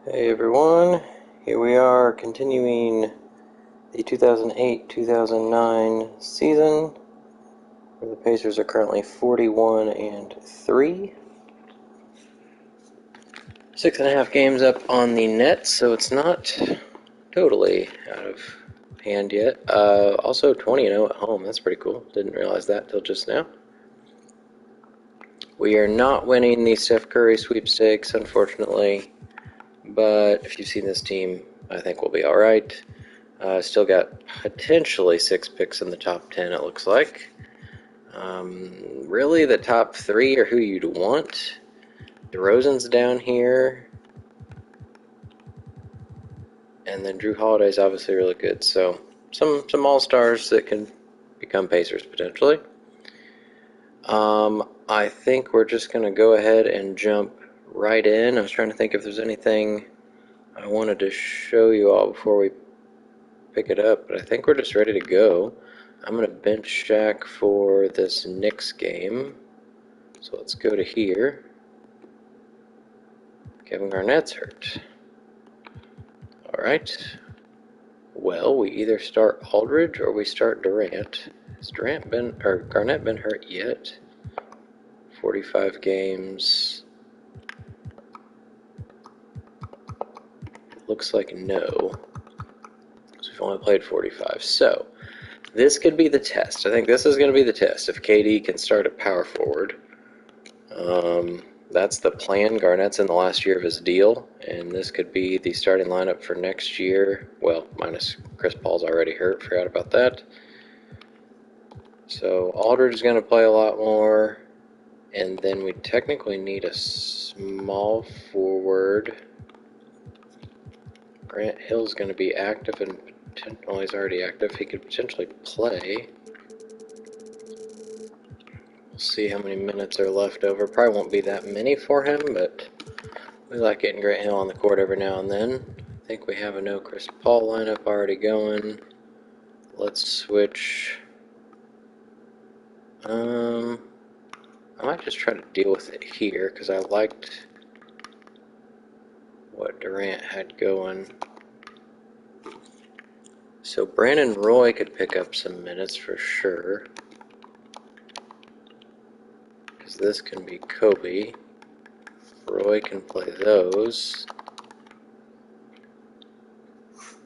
Hey everyone, here we are continuing the 2008-2009 season, where the Pacers are currently 41-3. 6.5 games up on the net, so it's not totally out of hand yet. Also 20-0 at home, that's pretty cool. Didn't realize that till just now. We are not winning the Steph Curry sweepstakes, unfortunately, but if you've seen this team, I think we'll be alright. Still got potentially 6 picks in the top 10, it looks like. Really, the top 3 are who you'd want. DeRozan's down here. And then Drew Holiday's obviously really good. So, some all-stars that can become Pacers, potentially. I think we're just going to go ahead and jump right in. I was trying to think if there's anything I wanted to show you all before we pick it up, but I think we're just ready to go. I'm going to bench Shaq for this Knicks game. So let's go to here. Kevin Garnett's hurt. Alright. Well, we either start Aldridge or we start Durant. Has Garnett been hurt yet? 45 games. Looks like no. So we've only played 45. So this could be the test. I think this is going to be the test. If KD can start at power forward. That's the plan. Garnett's in the last year of his deal, and this could be the starting lineup for next year. Well, minus Chris Paul's already hurt. Forgot about that. So Aldridge is going to play a lot more, and then we technically need a small forward. Grant Hill's going to be active, and well, he's already active. He could potentially play. We'll see how many minutes are left over. Probably won't be that many for him, but we like getting Grant Hill on the court every now and then. I think we have a no Chris Paul lineup already going. Let's switch. I might just try to deal with it here because I liked what Durant had going. So Brandon Roy could pick up some minutes for sure. Because this can be Kobe. Roy can play those.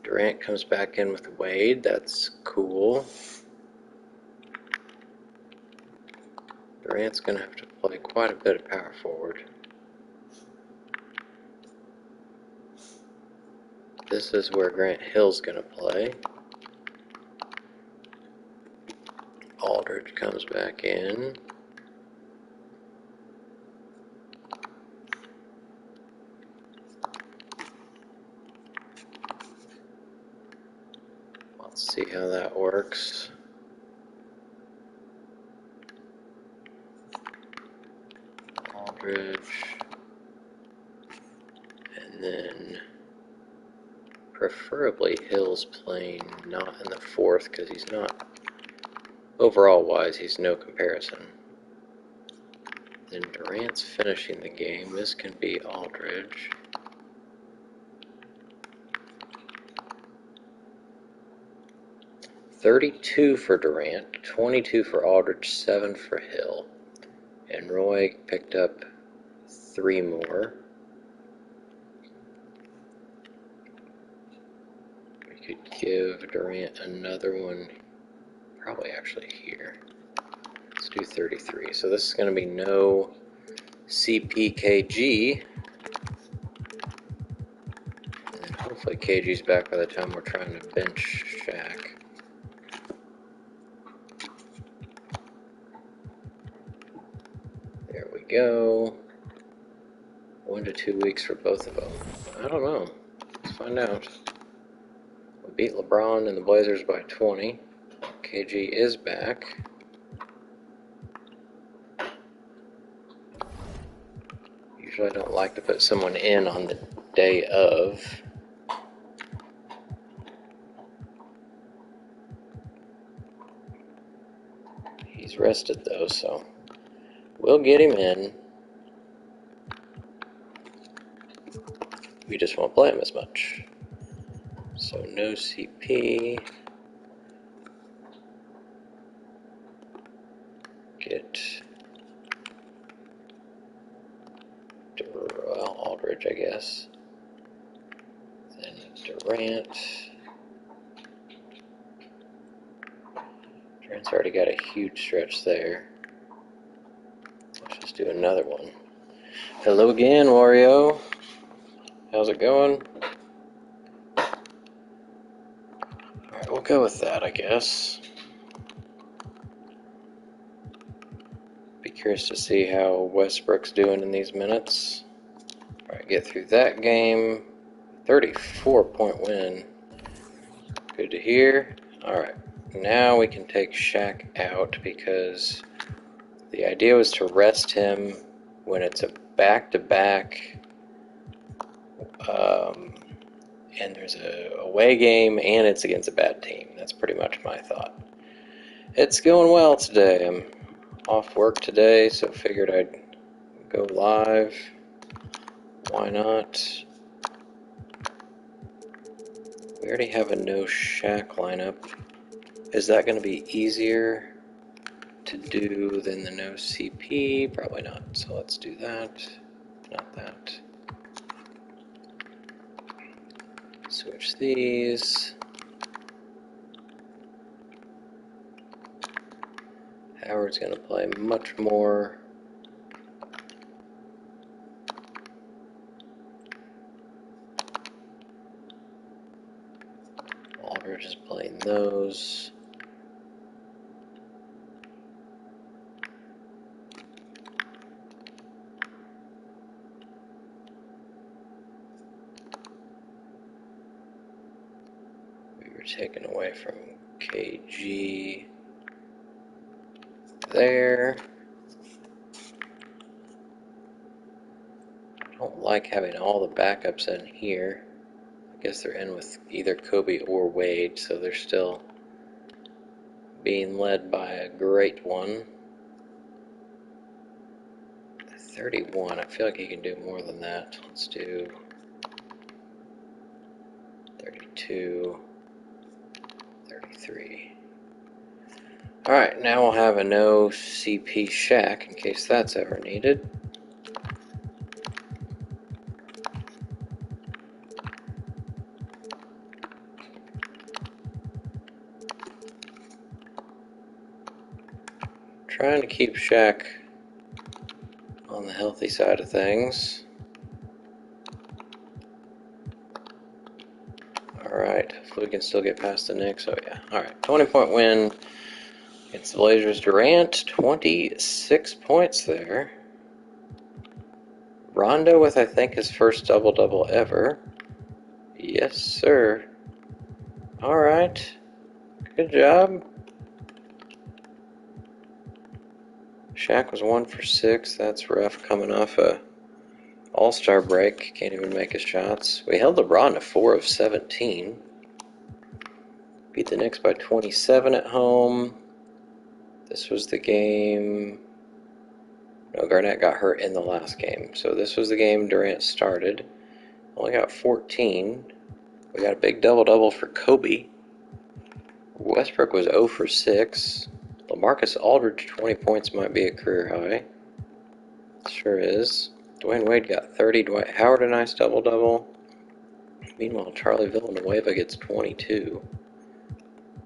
Durant comes back in with Wade. That's cool. Durant's going to have to play quite a bit of power forward. This is where Grant Hill's going to play. Aldridge comes back in. Let's see how that works. Aldridge. And then preferably Hill's playing not in the fourth because he's not, overall wise, he's no comparison. Then Durant's finishing the game. This can be Aldridge. $32 for Durant, 22 for Aldridge, 7 for Hill. And Roy picked up 3 more. We could give Durant another one, probably actually here. Let's do 33. So this is going to be no CPKG. And then hopefully KG's back by the time we're trying to bench Shaq. There we go. 1 to 2 weeks for both of them. I don't know. Let's find out. We beat LeBron and the Blazers by 20. KG is back. Usually I don't like to put someone in on the day of. He's rested though, so we'll get him in. We just won't play him as much. So no CP. Get Aldridge, I guess. Then Durant. Durant's already got a huge stretch there. Let's just do another one. Hello again, Wario. How's it going? Alright, we'll go with that, I guess. Be curious to see how Westbrook's doing in these minutes. Alright, get through that game. 34-point win. Good to hear. Alright, now we can take Shaq out because the idea was to rest him when it's a back-to-back and there's a away game and it's against a bad team. That's pretty much my thought. It's going well today. I'm off work today, so figured I'd go live. Why not? We already have a no Shaq lineup. Is that going to be easier to do than the no CP? Probably not. So let's do that. Not that. Switch these. Howard's going to play much more. Aldridge is playing those. We were taken away from KG there. I don't like having all the backups in here. I guess they're in with either Kobe or Wade, so they're still being led by a great one. 31, I feel like he can do more than that. Let's do 32, 33. Alright, now we'll have a no CP Shaq in case that's ever needed. Trying to keep Shaq on the healthy side of things. Alright, hopefully we can still get past the Knicks. Oh yeah. Alright, 20-point win against the Blazers. Durant, 26 points there. Rondo with, I think, his first double-double ever. Yes, sir. Alright. Good job. Shaq was 1 for 6. That's rough coming off a All-Star break. Can't even make his shots. We held LeBron to 4 of 17. Beat the Knicks by 27 at home. This was the game. No, Garnett got hurt in the last game. So this was the game Durant started. Only got 14. We got a big double-double for Kobe. Westbrook was 0 for 6. LaMarcus Aldridge, 20 points might be a career high. Sure is. Dwayne Wade got 30. Dwight Howard, a nice double-double. Meanwhile, Charlie Villanueva gets 22.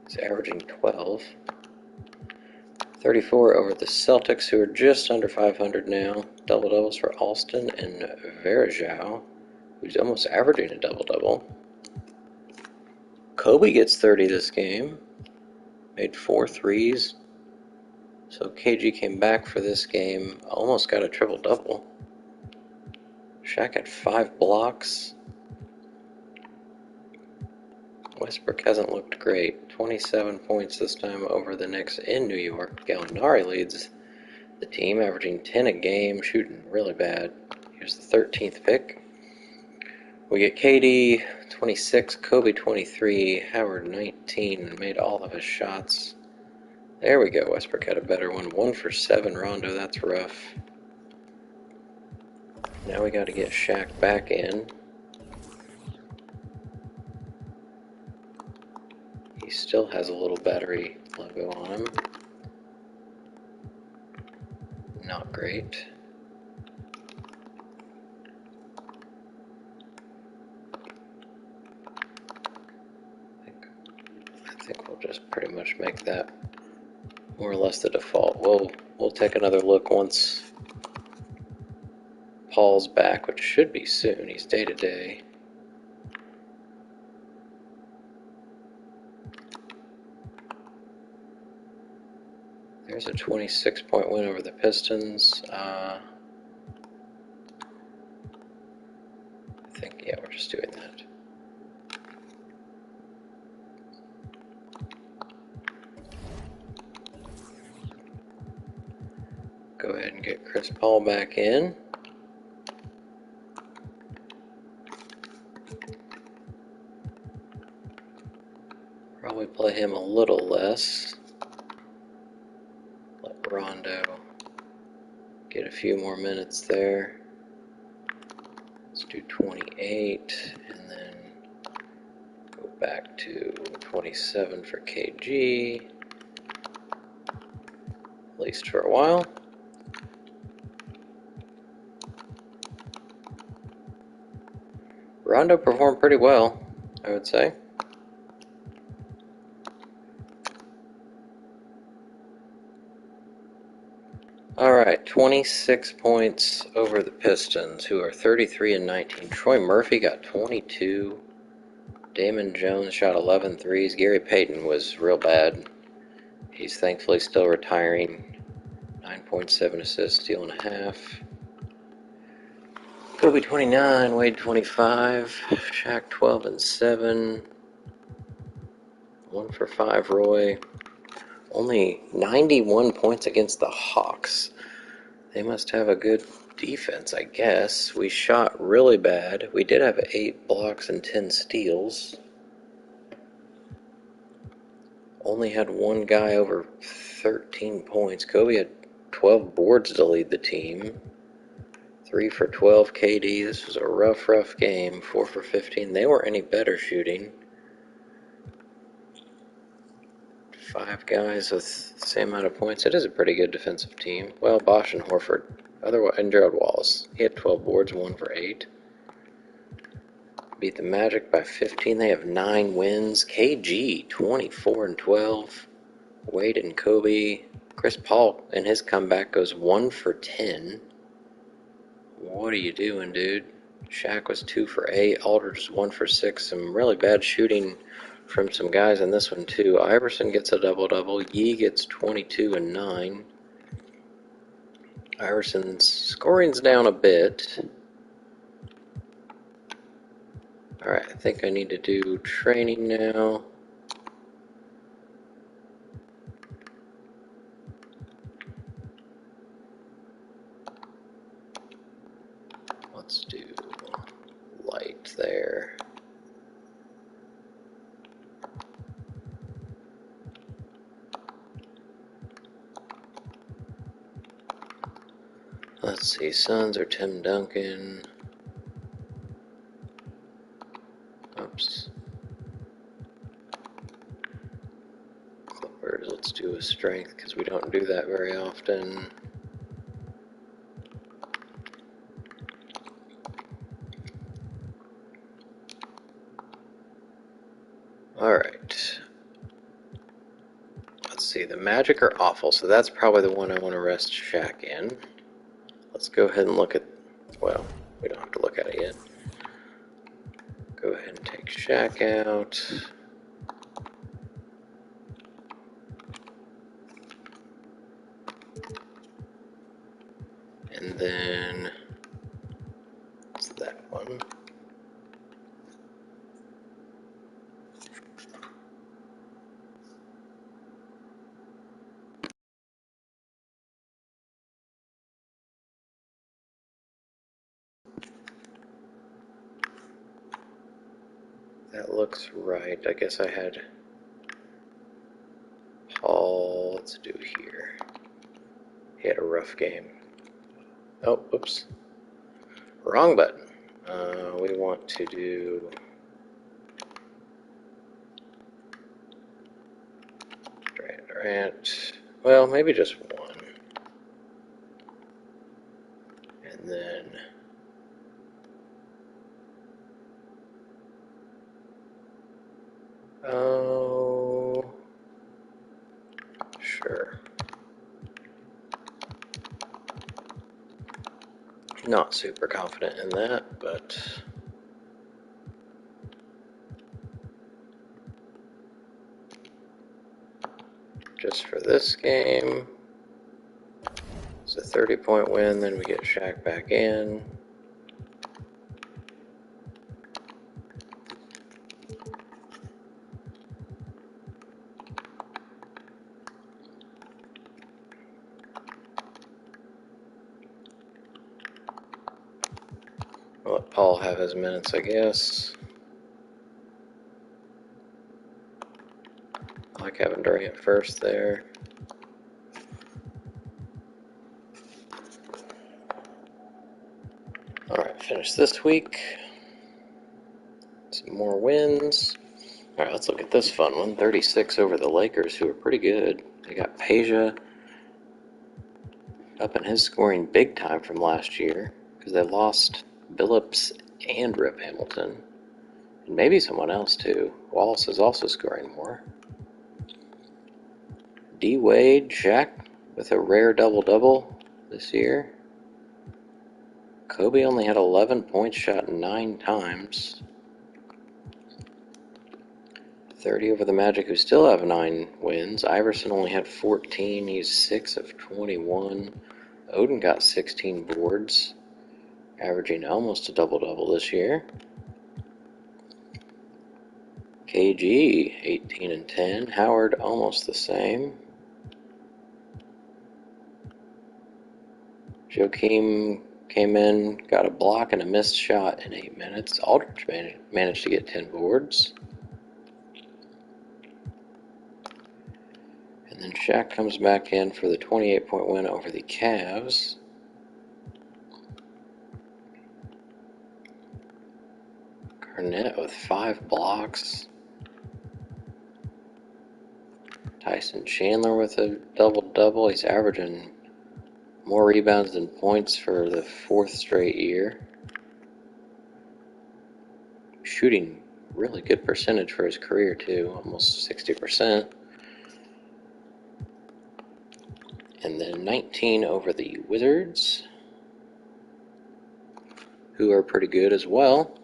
He's averaging 12. 34 over the Celtics, who are just under 500 now. Double-doubles for Alston and Varejao, who's almost averaging a double-double. Kobe gets 30 this game. Made 4 threes. So KG came back for this game. Almost got a triple-double. Shaq had 5 blocks. Westbrook hasn't looked great. 27 points this time over the Knicks in New York. Gallinari leads the team, averaging 10 a game, shooting really bad. Here's the 13th pick. We get KD 26, Kobe 23, Howard 19, and made all of his shots. There we go. Westbrook had a better one. 1 for 7. Rondo, that's rough. Now we got to get Shaq back in. still has a little battery logo on him. Not great. I think we'll just pretty much make that more or less the default. We'll take another look once Paul's back, which should be soon. He's day to day. There's a 26-point win over the Pistons. I think, yeah, we're just doing that. Go ahead and get Chris Paul back in. Probably play him a little less. Let Rondo get a few more minutes there. Let's do 28 and then go back to 27 for KG, at least for a while. Rondo performed pretty well, I would say. Alright, 26 points over the Pistons, who are 33 and 19. Troy Murphy got 22. Damon Jones shot 11 threes. Gary Payton was real bad. He's thankfully still retiring. 9.7 assists, steal and a half. Kobe 29, Wade 25, Shaq 12 and 7. 1 for 5, Roy. Only 91 points against the Hawks. They must have a good defense, I guess. We shot really bad. We did have 8 blocks and 10 steals. Only had one guy over 13 points. Kobe had 12 boards to lead the team. 3 for 12 KD. This was a rough game. 4 for 15. They weren't any better shooting. 5 guys with the same amount of points. It is a pretty good defensive team. Well, Bosch and Horford. Otherwise, and Gerald Wallace. He had 12 boards, 1 for 8. Beat the Magic by 15. They have 9 wins. KG, 24 and 12. Wade and Kobe. Chris Paul in his comeback goes 1 for 10. What are you doing, dude? Shaq was 2 for 8. Aldridge 1 for 6. Some really bad shooting from some guys in this one, too. Iverson gets a double-double. Yee gets 22 and 9. Iverson's scoring's down a bit. Alright, I think I need to do training now. Let's do light there. Let's see, Suns are Tim Duncan. Oops. Clippers, let's do a strength because we don't do that very often. Alright. Let's see, the Magic are awful, so that's probably the one I want to rest Shaq in. Let's go ahead and look at, well, we don't have to look at it yet. Go ahead and take Shaq out. And then, what's that one? That looks right. I guess I had Paul. Let's do here. He had a rough game. Oh, oops. Wrong button. We want to do Durant, well, maybe just one. And then oh, sure. Not super confident in that, but just for this game, it's a 30-point win, then we get Shaq back in. I'll let Paul have his minutes, I guess. I like having Durant first there. Alright, finish this week. Some more wins. Alright, let's look at this fun one. 36 over the Lakers, who are pretty good. They got Peja up in his scoring big time from last year, because they lost Billups and Rip Hamilton. And maybe someone else, too. Wallace is also scoring more. D. Wade, Shaq, with a rare double-double this year. Kobe only had 11 points, shot 9 times. 30 over the Magic, who still have 9 wins. Iverson only had 14. He's 6 of 21. Oden got 16 boards, averaging almost a double-double this year. KG, 18 and 10. Howard, almost the same. Joakim came in, got a block and a missed shot in 8 minutes. Aldridge managed to get 10 boards. And then Shaq comes back in for the 28-point win over the Cavs. Garnett with 5 blocks. Tyson Chandler with a double-double. He's averaging more rebounds than points for the 4th straight year. Shooting really good percentage for his career, too. Almost 60%. And then 19 over the Wizards, who are pretty good as well.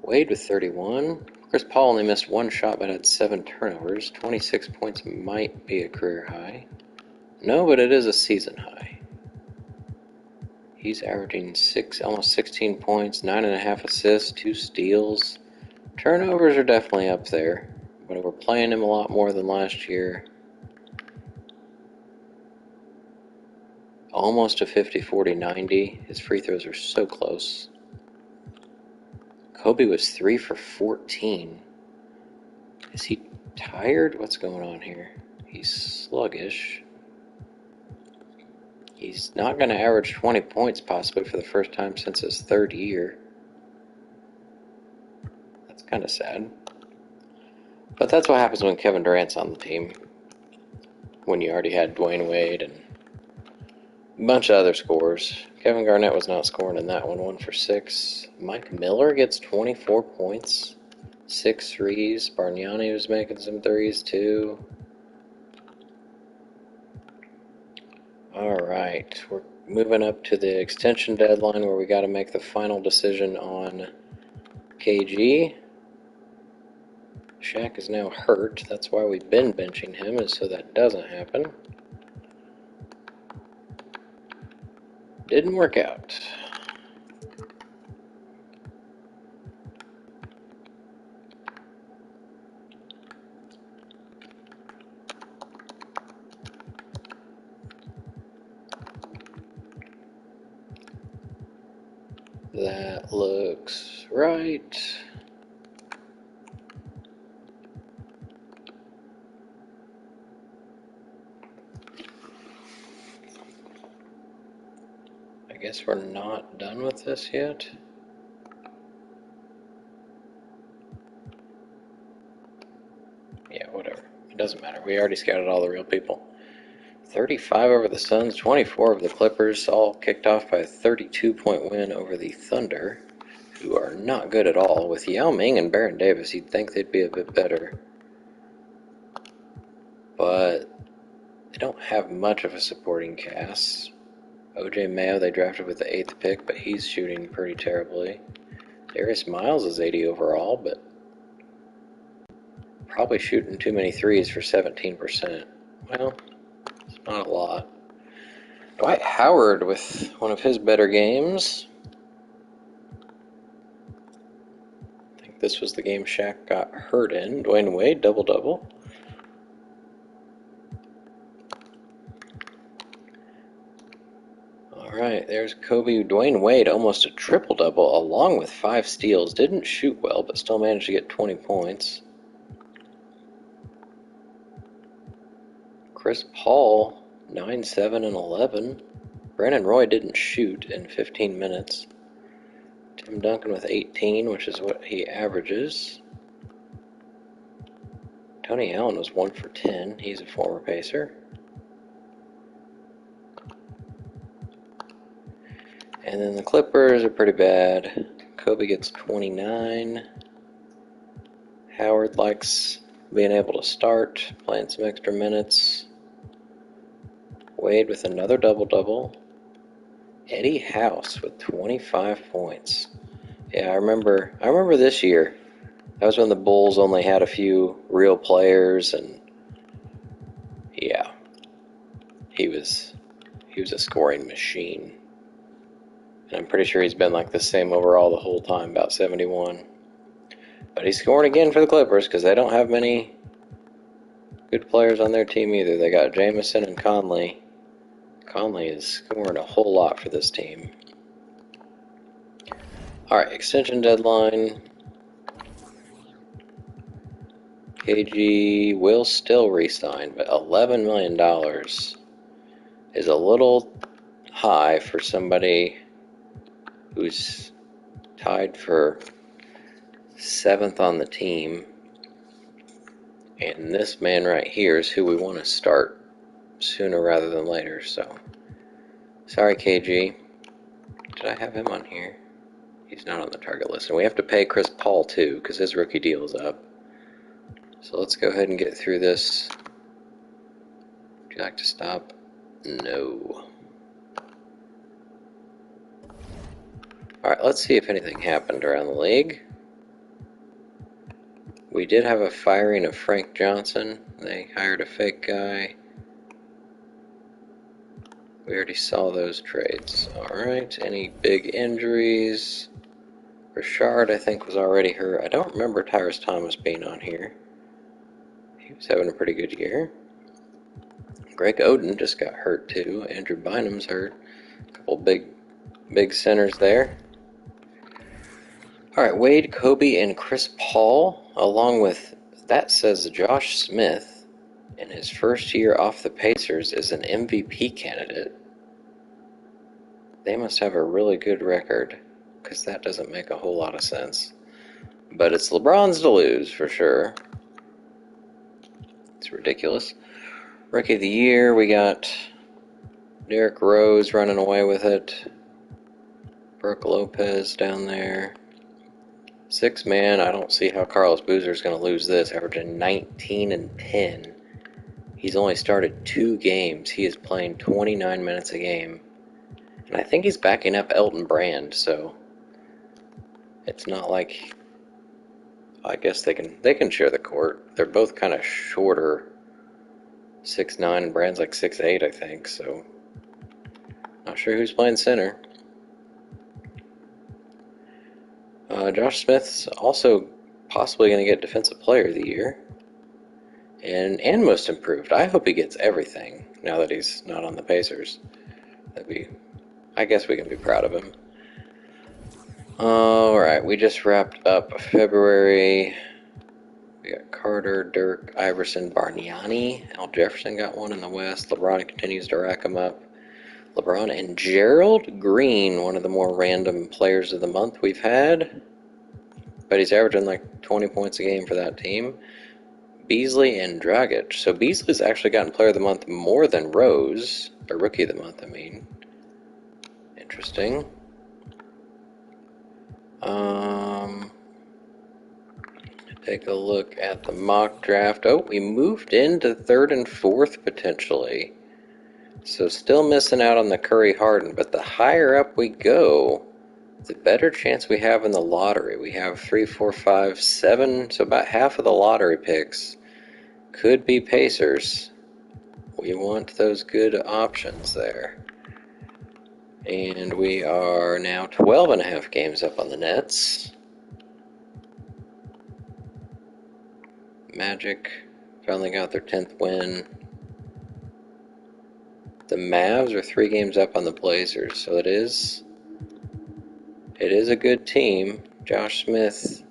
Wade with 31. Chris Paul only missed 1 shot but had 7 turnovers. 26 points might be a career high. No, but it is a season high. He's averaging almost 16 points, 9.5 assists, 2 steals. Turnovers are definitely up there, but we're playing him a lot more than last year. Almost a 50, 40, 90. His free throws are so close. Kobe was 3 for 14. Is he tired? What's going on here? He's sluggish. He's not going to average 20 points possibly for the first time since his 3rd year. That's kind of sad. But that's what happens when Kevin Durant's on the team. When you already had Dwayne Wade and a bunch of other scores. Kevin Garnett was not scoring in that one. 1 for 6. Mike Miller gets 24 points. 6 threes. Bargnani was making some threes too. Alright, we're moving up to the extension deadline where we got to make the final decision on KG. Shaq is now hurt. That's why we've been benching him, is so that doesn't happen. Didn't work out. That looks right. I guess we're not done with this yet. Yeah, whatever. It doesn't matter. We already scouted all the real people. 35 over the Suns, 24 over the Clippers, all kicked off by a 32-point win over the Thunder, who are not good at all. With Yao Ming and Baron Davis, you'd think they'd be a bit better. But they don't have much of a supporting cast. OJ Mayo they drafted with the 8th pick, but he's shooting pretty terribly. Darius Miles is 80 overall, but probably shooting too many threes for 17%. Well, it's not a lot. Dwight Howard with one of his better games. I think this was the game Shaq got hurt in. Dwayne Wade, double-double. Alright, there's Kobe. Dwayne Wade, almost a triple-double, along with 5 steals. Didn't shoot well, but still managed to get 20 points. Chris Paul, 9, 7, and 11. Brandon Roy didn't shoot in 15 minutes. Tim Duncan with 18, which is what he averages. Tony Allen was 1 for 10. He's a former Pacer. And then the Clippers are pretty bad. Kobe gets 29. Howard likes being able to start, playing some extra minutes. Wade with another double-double. Eddie House with 25 points. Yeah, I remember this year. That was when the Bulls only had a few real players, and yeah, he was a scoring machine. And I'm pretty sure he's been like the same overall the whole time, about 71. But he's scoring again for the Clippers because they don't have many good players on their team either. They got Jamison and Conley. Conley is scoring a whole lot for this team. Alright, extension deadline. KG will still re-sign, but $11 million is a little high for somebody who's tied for 7th on the team. And this man right here is who we want to start sooner rather than later, so sorry KG. Did I have him on here? He's not on the target list. And we have to pay Chris Paul too, because his rookie deal is up. So let's go ahead and get through this. Would you like to stop? No. Alright, let's see if anything happened around the league. We did have a firing of Frank Johnson. They hired a fake guy. We already saw those trades. Alright, any big injuries? Richard, I think, was already hurt. I don't remember Tyrus Thomas being on here. He was having a pretty good year. Greg Oden just got hurt too. Andrew Bynum's hurt. A couple big centers there. Alright, Wade, Kobe, and Chris Paul, along with, that says Josh Smith, in his first year off the Pacers, is an MVP candidate. They must have a really good record, because that doesn't make a whole lot of sense. But it's LeBron's to lose, for sure. It's ridiculous. Rookie of the Year, we got Derrick Rose running away with it. Brooke Lopez down there. 6-man, I don't see how Carlos Boozer is going to lose this, averaging 19 and 10. He's only started 2 games. He is playing 29 minutes a game. And I think he's backing up Elton Brand, so it's not like, I guess they can share the court. They're both kind of shorter, 6'9", and Brand's like 6'8", I think, so not sure who's playing center. Josh Smith's also possibly going to get Defensive Player of the Year. And Most Improved. I hope he gets everything now that he's not on the Pacers. I guess we can be proud of him. Alright, we just wrapped up February. We got Carter, Dirk, Iverson, Bargnani. Al Jefferson got one in the West. LeBron continues to rack them up. LeBron and Gerald Green, one of the more random players of the month we've had. But he's averaging like 20 points a game for that team. Beasley and Dragic. So Beasley's actually gotten Player of the Month more than Rose, or Rookie of the Month, I mean. Interesting. Take a look at the mock draft. Oh, we moved into third and fourth potentially. So still missing out on the Curry Harden, but the higher up we go, the better chance we have in the lottery. We have 3, 4, 5, 7, so about half of the lottery picks could be Pacers. We want those good options there. And we are now 12 and a half games up on the Nets. Magic finally got their 10th win. The Mavs are 3 games up on the Blazers, so it is a good team. Josh Smith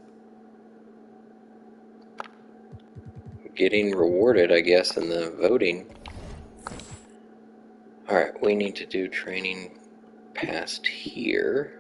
getting rewarded, I guess, in the voting. Alright, we need to do training past here.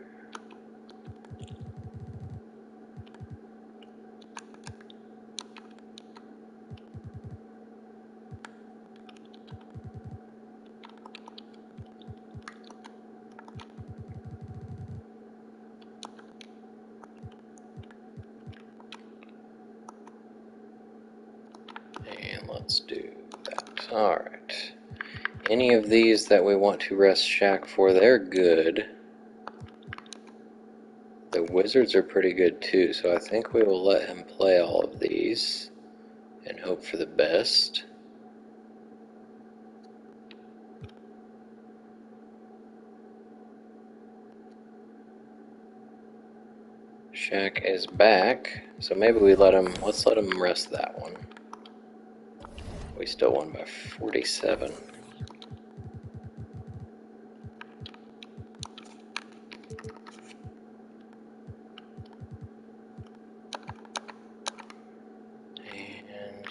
And let's do that. Alright. Any of these that we want to rest Shaq for, they're good. The Wizards are pretty good too, so I think we will let him play all of these and hope for the best. Shaq is back, so maybe let's let him rest that one. We still won by 47. And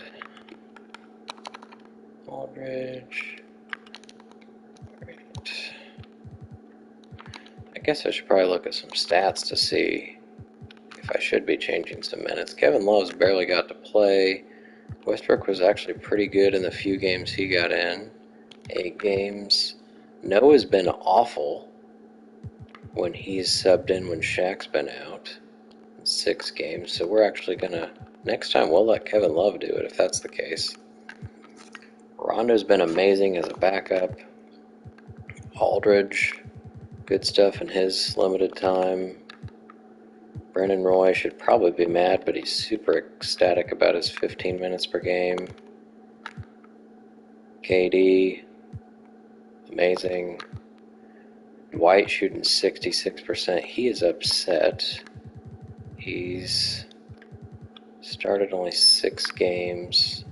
Aldridge. Great. I guess I should probably look at some stats to see if I should be changing some minutes. Kevin Love's barely got to play. Westbrook was actually pretty good in the few games he got in. 8 games. Noah's been awful when he's subbed in when Shaq's been out. 6 games, so we're actually gonna, next time we'll let Kevin Love do it if that's the case. Rondo's been amazing as a backup. Aldridge, good stuff in his limited time. Brandon Roy should probably be mad, but he's super ecstatic about his 15 minutes per game. KD, amazing. Dwight shooting 66%. He is upset. He's started only 6 games.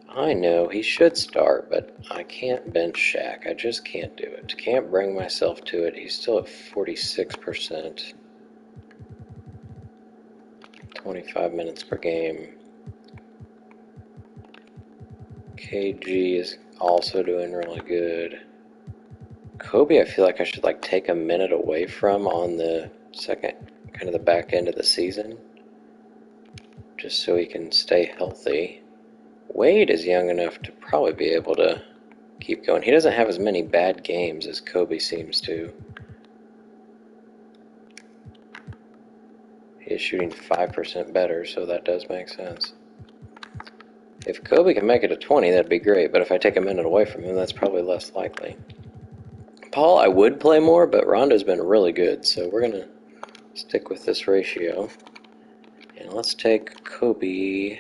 I know he should start, but I can't bench Shaq. I just can't do it. Can't bring myself to it. He's still at 46%. 25 minutes per game. KG is also doing really good. Kobe, I feel like I should take a minute away from on the second, kind of the back end of the season, just so he can stay healthy. Wade is young enough to probably be able to keep going. He doesn't have as many bad games as Kobe seems to. He is shooting 5% better, so that does make sense. If Kobe can make it to 20, that'd be great, but if I take a minute away from him, that's probably less likely. Paul, I would play more, but Rondo's been really good, so we're going to stick with this ratio. And let's take Kobe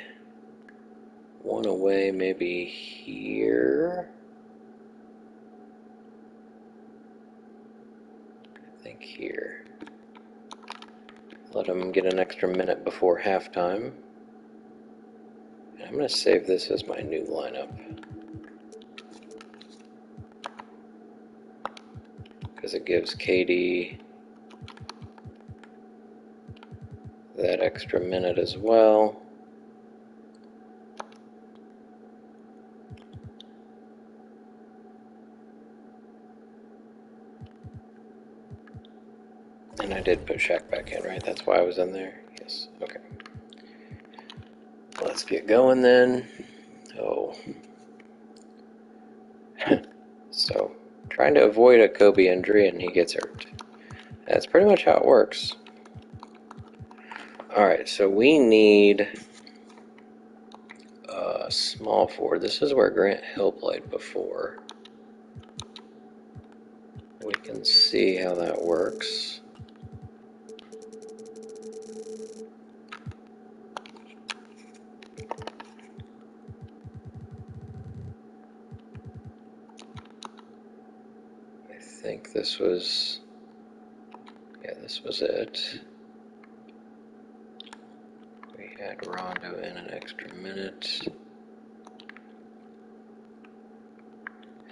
one away, maybe here. I think here. Let him get an extra minute before halftime. And I'm going to save this as my new lineup, because it gives KD that extra minute as well. And I did put Shaq back in, right? That's why I was in there? Yes, okay. let's get going then. Oh. So, trying to avoid a Kobe injury and he gets hurt. That's pretty much how it works. Alright, so we need a small forward. This is where Grant Hill played before. We can see how that works. I think this was... yeah, this was it. We had Rondo in an extra minute.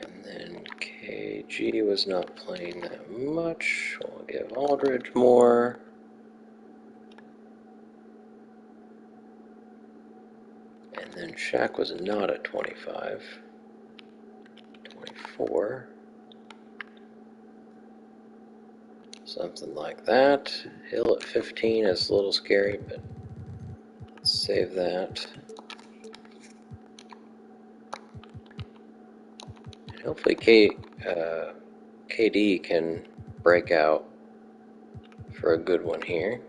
And then KG was not playing that much. We'll give Aldridge more. And then Shaq was not at 25. 24. Something like that. Hill at 15 is a little scary, but let's save that. And hopefully KD can break out for a good one here.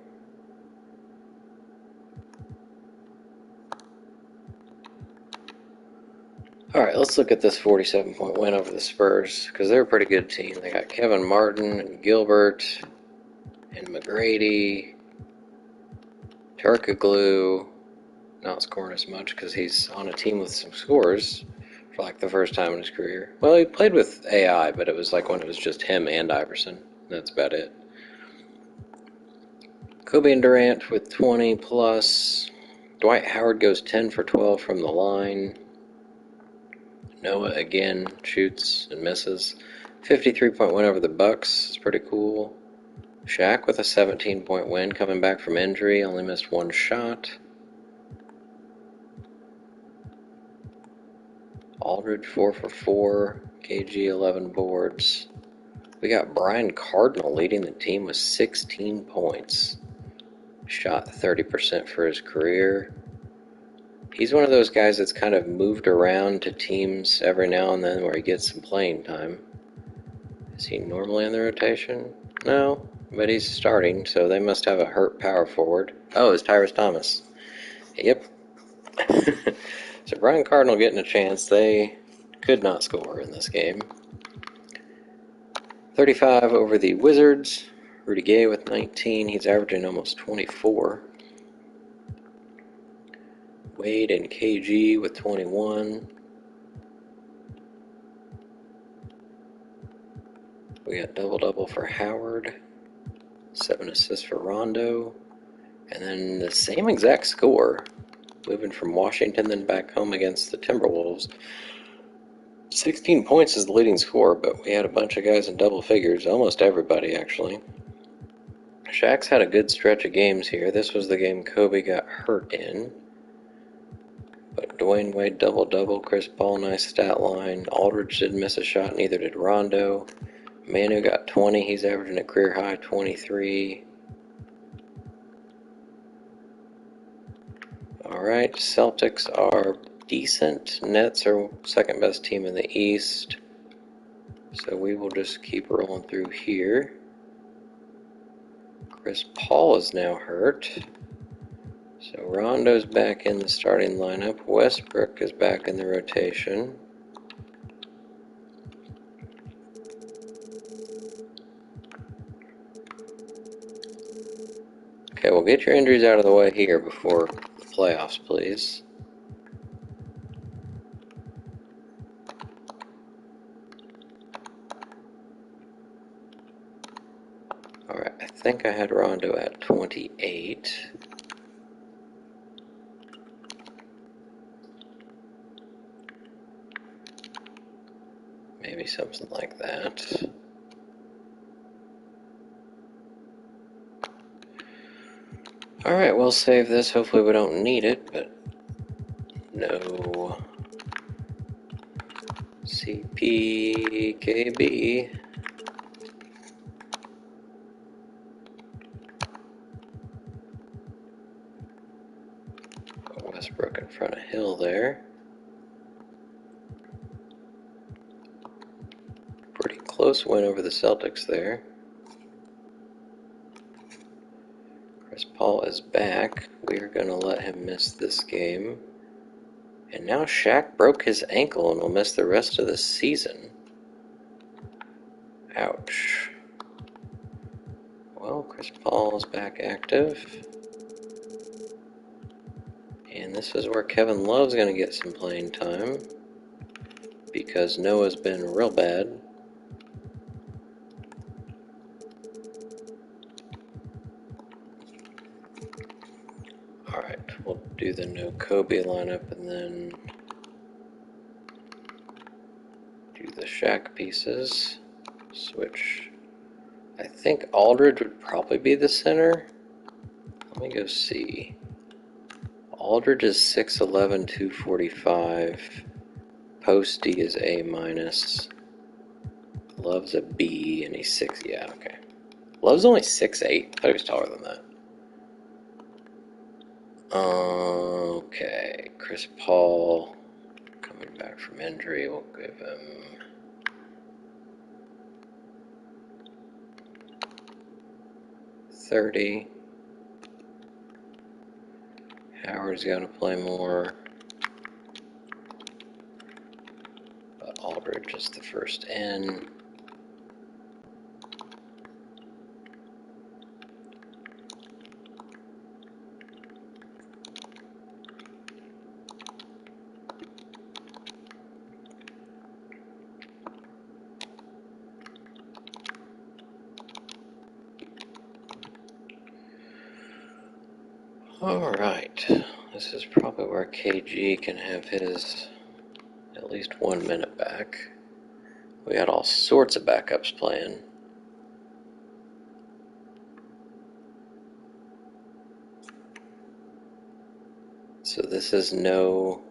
Alright, let's look at this 47-point win over the Spurs, because they're a pretty good team. They got Kevin Martin and Gilbert and McGrady, Turkoglu, not scoring as much because he's on a team with some scores for like the first time in his career. Well, he played with AI, but it was like when it was just him and Iverson. That's about it. Kobe and Durant with 20 plus. Dwight Howard goes 10 for 12 from the line. Noah again shoots and misses. 53-point win over the Bucks. It's pretty cool. Shaq with a 17-point win coming back from injury. Only missed one shot. Aldridge 4 for 4. KG 11 boards. We got Brian Cardinal leading the team with 16 points. Shot 30% for his career. He's one of those guys that's kind of moved around to teams every now and then where he gets some playing time. Is he normally in the rotation? No, but he's starting, so they must have a hurt power forward. Oh, it's Tyrese Thomas. Yep. So Brian Cardinal getting a chance. They could not score in this game. 35 over the Wizards. Rudy Gay with 19. He's averaging almost 24. Wade and KG with 21. We got double-double for Howard. 7 assists for Rondo. And then the same exact score. Moving from Washington then back home against the Timberwolves. 16 points is the leading score, but we had a bunch of guys in double figures. Almost everybody, actually. Shaq's had a good stretch of games here. This was the game Kobe got hurt in. But Dwayne Wade double-double, Chris Paul nice stat line. Aldridge didn't miss a shot, neither did Rondo. Manu got 20, he's averaging a career high 23. Alright, Celtics are decent. Nets are second best team in the East. So we will just keep rolling through here. Chris Paul is now hurt. So Rondo's back in the starting lineup. Westbrook is back in the rotation. Okay, well, get your injuries out of the way here before the playoffs, please. Alright, I think I had Rondo at 28. Maybe something like that. Alright, we'll save this. Hopefully we don't need it, but no. CPKB. Westbrook and there. Pretty close win over the Celtics there. Chris Paul is back. We are going to let him miss this game. And now Shaq broke his ankle and will miss the rest of the season. Ouch. Well, Chris Paul is back active. And this is where Kevin Love's going to get some playing time, because Noah's been real bad. Alright, we'll do the no Kobe lineup and then do the Shaq pieces. Switch. I think Aldridge would probably be the center. Let me go see. Aldridge is 6'11", 245. Posty is A-. Love's a B, and he's 6. Yeah, okay. Love's only 6'8". I thought he was taller than that. Okay, Chris Paul coming back from injury. We'll give him 30. Howard's got to play more, but Aldridge is the first in. Alright, this is probably where KG can have his at least 1 minute back. We had all sorts of backups playing. So this is no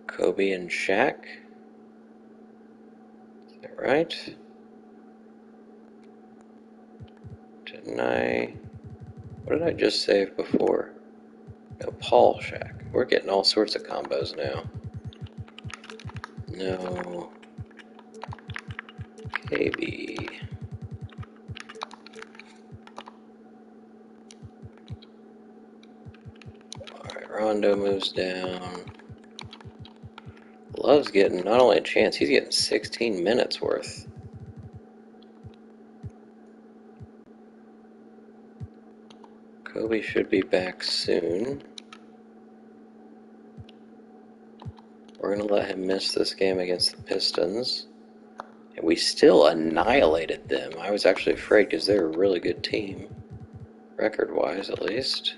Kobe and Shaq? Is that right? Didn't I... What did I just save before? No, Paul Shaq. We're getting all sorts of combos now. No. KB. Alright, Rondo moves down. Love's getting not only a chance, he's getting 16 minutes worth. Kobe should be back soon. We're going to let him miss this game against the Pistons. And we still annihilated them. I was actually afraid because they're a really good team. Record-wise, at least.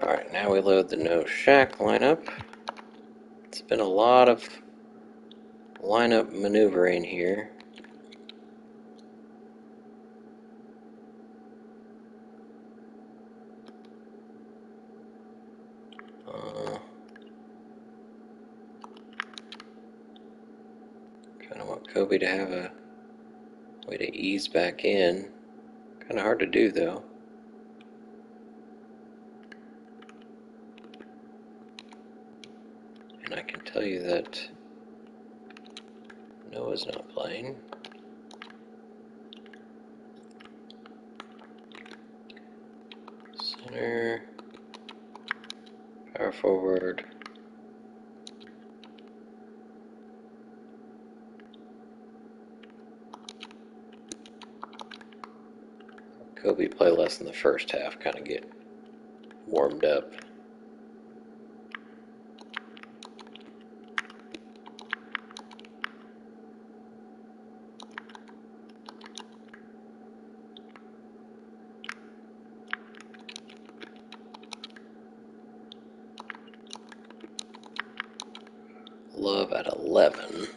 Alright, now we load the no Shaq lineup. It's been a lot of lineup maneuvering here. Kind of want Kobe to have a way to ease back in. Kind of hard to do, though. And I can tell you that Noah's not playing. Center. Power forward. Kobe play less in the first half, kind of get warmed up. Love at 11.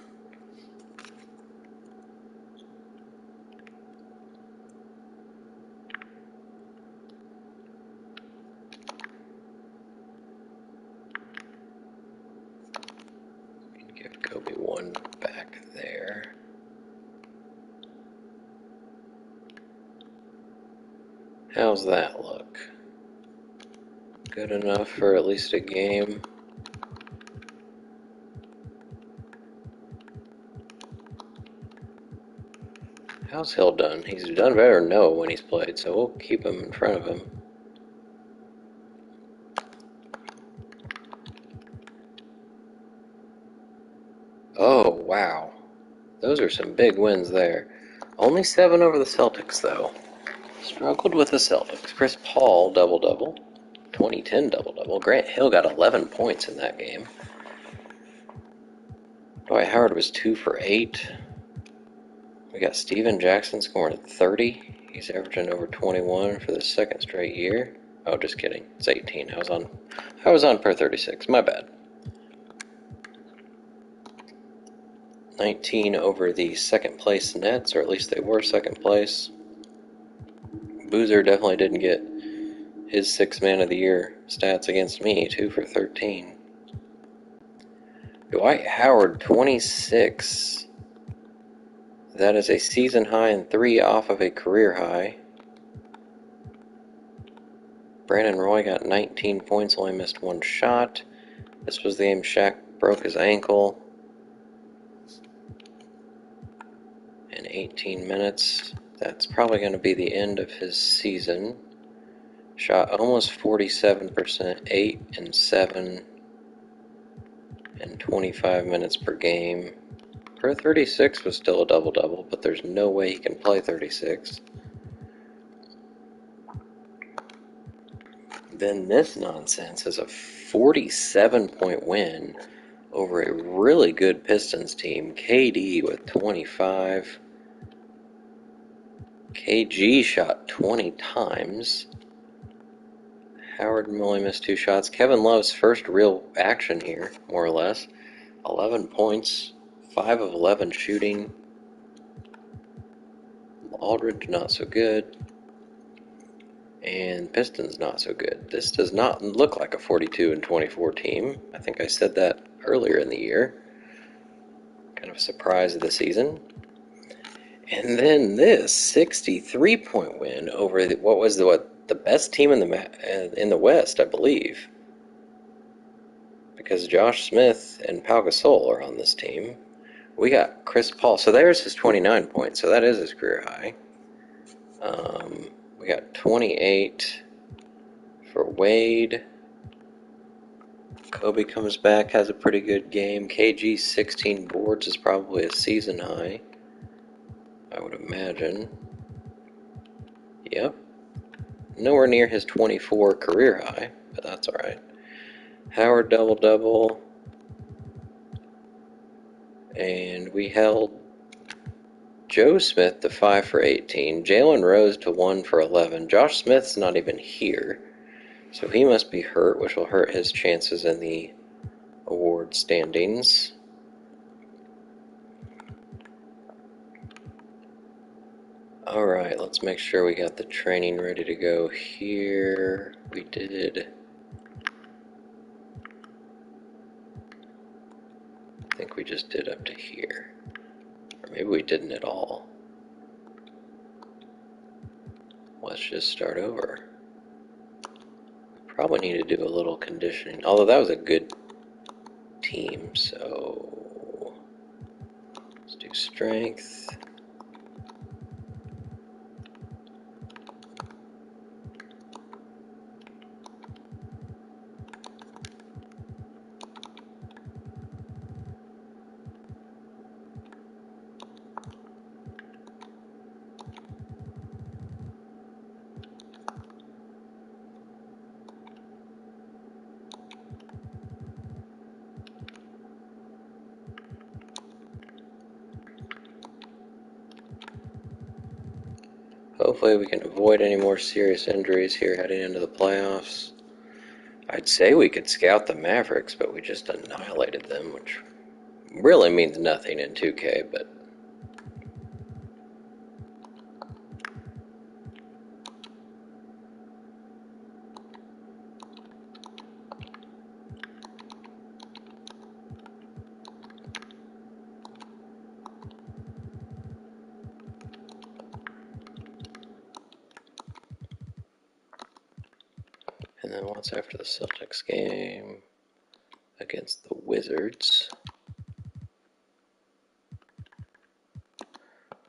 Give Kobe 1 back there. How's that look? Good enough for at least a game. How's Hill done? He's done better than Noah when he's played, so we'll keep him in front of him. Oh, wow. Those are some big wins there. Only 7 over the Celtics, though. Struggled with the Celtics. Chris Paul, double-double. 2010 double-double. Grant Hill got 11 points in that game. Dwight Howard was 2 for 8. We got Steven Jackson scoring 30. He's averaging over 21 for the second straight year. Oh, just kidding. It's 18. I was on per 36. My bad. 19 over the second place Nets, or at least they were second place. Boozer definitely didn't get his 6th man of the year stats against me, 2 for 13. Dwight Howard, 26. That is a season high and 3 off of a career high. Brandon Roy got 19 points, only missed 1 shot. This was the game Shaq broke his ankle in 18 minutes. That's probably going to be the end of his season. Shot almost 47%, 8 and 7 in 25 minutes per game. Per 36 was still a double-double, but there's no way he can play 36. Then this nonsense is a 47-point win over a really good Pistons team. KD with 25. KG shot 20 times. Howard only missed 2 shots. Kevin Love's first real action here, more or less. 11 points, 5 of 11 shooting. Aldridge not so good. And Pistons not so good. This does not look like a 42 and 24 team. I think I said that earlier in the year. Kind of a surprise of the season. And then this 63-point win over what was the best team in the West, I believe. Because Josh Smith and Pau Gasol are on this team. We got Chris Paul. So there's his 29 points. So that is his career high. We got 28 for Wade. Kobe comes back, has a pretty good game. KG's 16 boards is probably a season high, I would imagine. Yep. Nowhere near his 24 career high, but that's alright. Howard double-double. And we held Joe Smith to 5 for 18. Jalen Rose to 1 for 11. Josh Smith's not even here, so he must be hurt, which will hurt his chances in the award standings. Alright, let's make sure we got the training ready to go here. We did. I think we just did up to here. Or maybe we didn't at all. Let's just start over. Probably need to do a little conditioning. Although that was a good team, so let's do strength. Hopefully we can avoid any more serious injuries here heading into the playoffs. I'd say we could scout the Mavericks, but we just annihilated them, which really means nothing in 2K, but And then once after the Celtics game against the Wizards.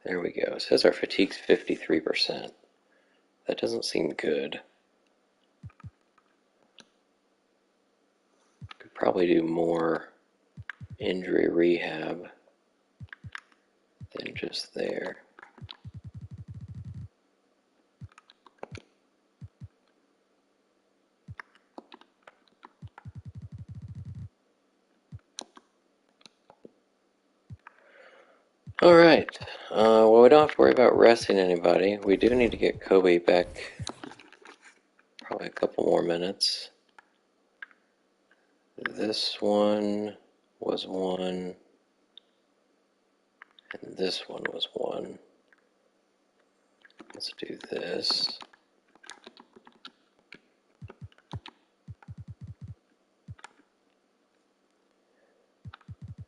There we go. It says our fatigue's 53%. That doesn't seem good. Could probably do more injury rehab than just there. All right. Well, we don't have to worry about resting anybody. We do need to get Kobe back probably a couple more minutes. This one was 1, and this one was 1. Let's do this.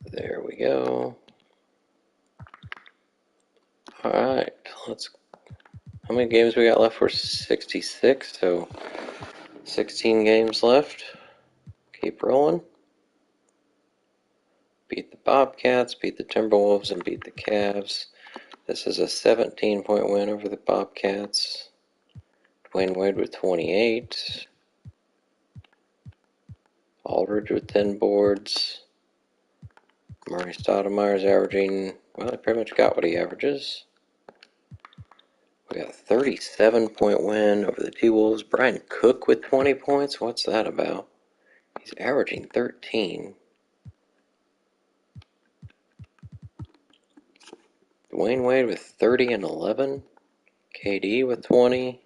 There we go. All right, how many games we got left? We're 66, so 16 games left. Keep rolling. Beat the Bobcats, beat the Timberwolves, and beat the Cavs. This is a 17-point win over the Bobcats. Dwayne Wade with 28. Aldridge with 10 boards. Murray Stoudemire's averaging, well, he pretty much got what he averages. We got a 37-point win over the T-Wolves. Brian Cook with 20 points. What's that about? He's averaging 13. Dwayne Wade with 30 and 11. KD with 20.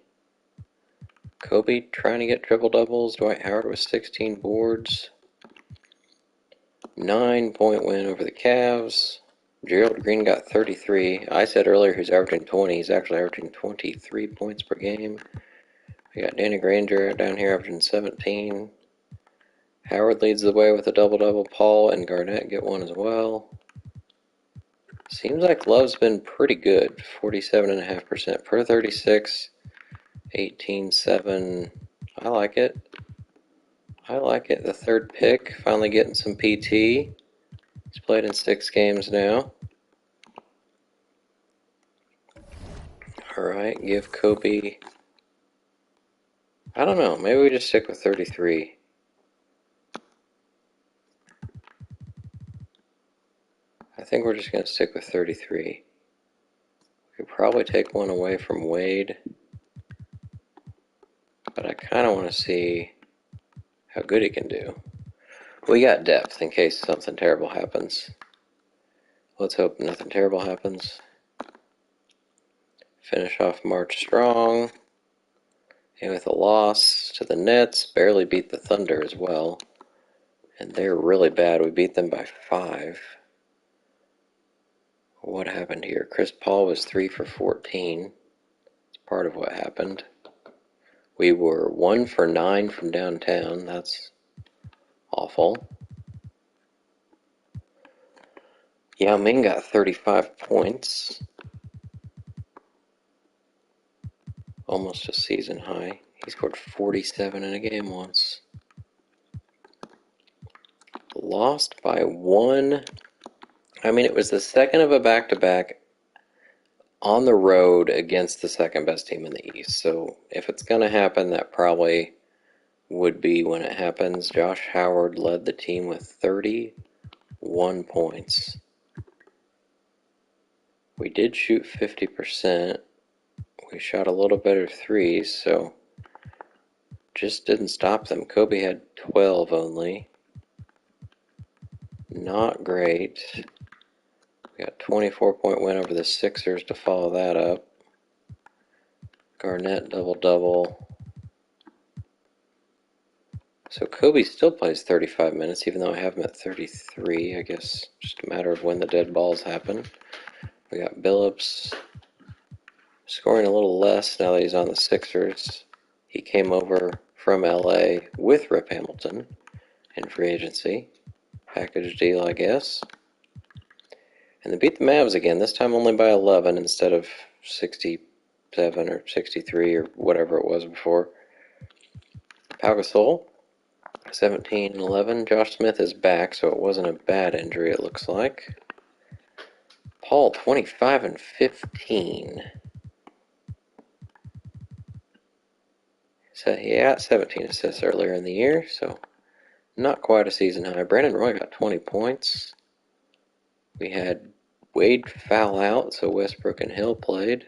Kobe trying to get triple doubles. Dwight Howard with 16 boards. 9-point win over the Cavs. Gerald Green got 33. I said earlier he's averaging 20. He's actually averaging 23 points per game. We got Danny Granger down here averaging 17. Howard leads the way with a double-double. Paul and Garnett get one as well. Seems like Love's been pretty good. 47.5% per 36. 18-7. I like it. I like it. The third pick, finally getting some PT. He's played in 6 games now. Alright, give Kobe... I don't know, maybe we just stick with 33. I think we're just going to stick with 33. We could probably take one away from Wade. But I kind of want to see how good he can do. We got depth in case something terrible happens. Let's hope nothing terrible happens. Finish off March strong. And with a loss to the Nets, barely beat the Thunder as well. And they're really bad. We beat them by 5. What happened here? Chris Paul was 3 for 14. It's part of what happened. We were 1 for 9 from downtown. That's awful. Yao Ming got 35 points. Almost a season high. He scored 47 in a game once. Lost by 1. I mean, it was the second of a back-to-back on the road against the second best team in the East. So if it's going to happen, that probably would be when it happens. Josh Howard led the team with 31 points. We did shoot 50%. We shot a little better threes, so just didn't stop them. Kobe had 12 only. Not great. We got a 24-point win over the Sixers to follow that up. Garnett double-double. So Kobe still plays 35 minutes, even though I have him at 33. I guess just a matter of when the dead balls happen. We got Billups scoring a little less now that he's on the Sixers. He came over from LA with Rip Hamilton in free agency. Package deal, I guess. And they beat the Mavs again, this time only by 11 instead of 67 or 63 or whatever it was before. Pau Gasol, 17 and 11. Josh Smith is back, so it wasn't a bad injury, it looks like. Paul, 25 and 15. So he got 17 assists earlier in the year, so not quite a season high. Brandon Roy got 20 points. We had Wade foul out, so Westbrook and Hill played.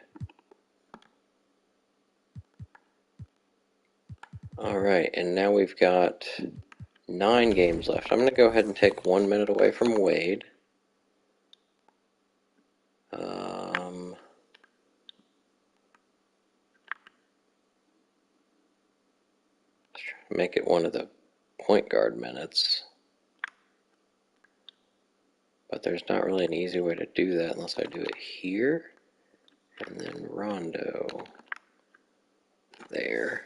Alright, and now we've got 9 games left. I'm going to go ahead and take 1 minute away from Wade. Let's try to make it one of the point guard minutes. But there's not really an easy way to do that unless I do it here. And then Rondo. There.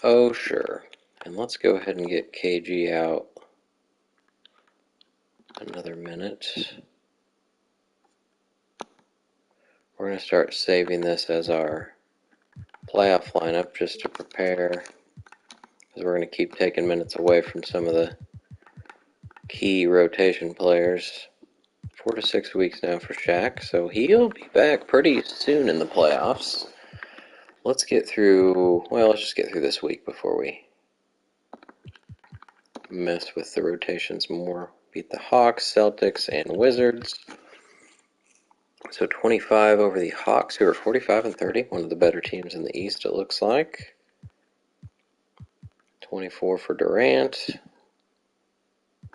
Oh, sure. And let's go ahead and get KG out another minute. We're going to start saving this as our playoff lineup just to prepare, because we're going to keep taking minutes away from some of the key rotation players. 4 to 6 weeks now for Shaq, so he'll be back pretty soon in the playoffs. Let's get through, well, let's just get through this week before we mess with the rotations more. Beat the Hawks, Celtics, and Wizards. So 25 over the Hawks, who are 45 and 30, one of the better teams in the East, it looks like. 24 for Durant.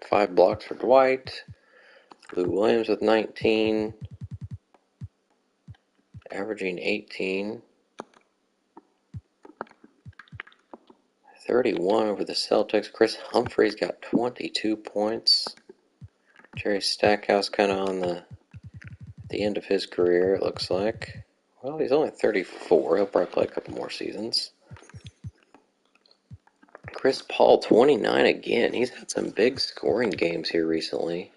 5 blocks for Dwight. Lou Williams with 19. Averaging 18. 31 over the Celtics. Chris Humphries got 22 points. Jerry Stackhouse kind of on the end of his career, it looks like. Well, he's only 34. He'll probably play a couple more seasons. Chris Paul, 29 again. He's had some big scoring games here recently.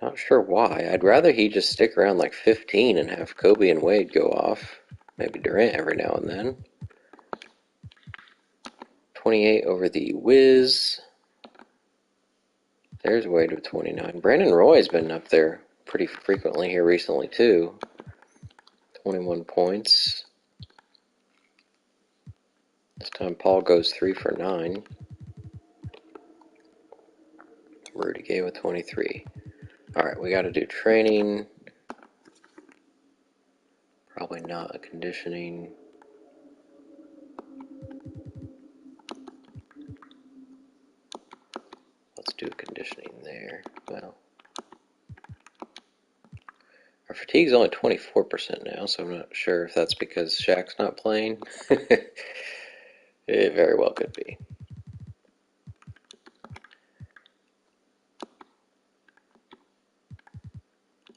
Not sure why. I'd rather he just stick around like 15 and have Kobe and Wade go off. Maybe Durant every now and then. 28 over the Wiz. There's Wade with 29. Brandon Roy's been up there pretty frequently here recently, too. 21 points. This time Paul goes 3 for 9. Rudy Gay with 23. Alright, we got to do training. Probably not a conditioning. Let's do conditioning there. Well, our fatigue's only 24% now, so I'm not sure if that's because Shaq's not playing. It very well could be.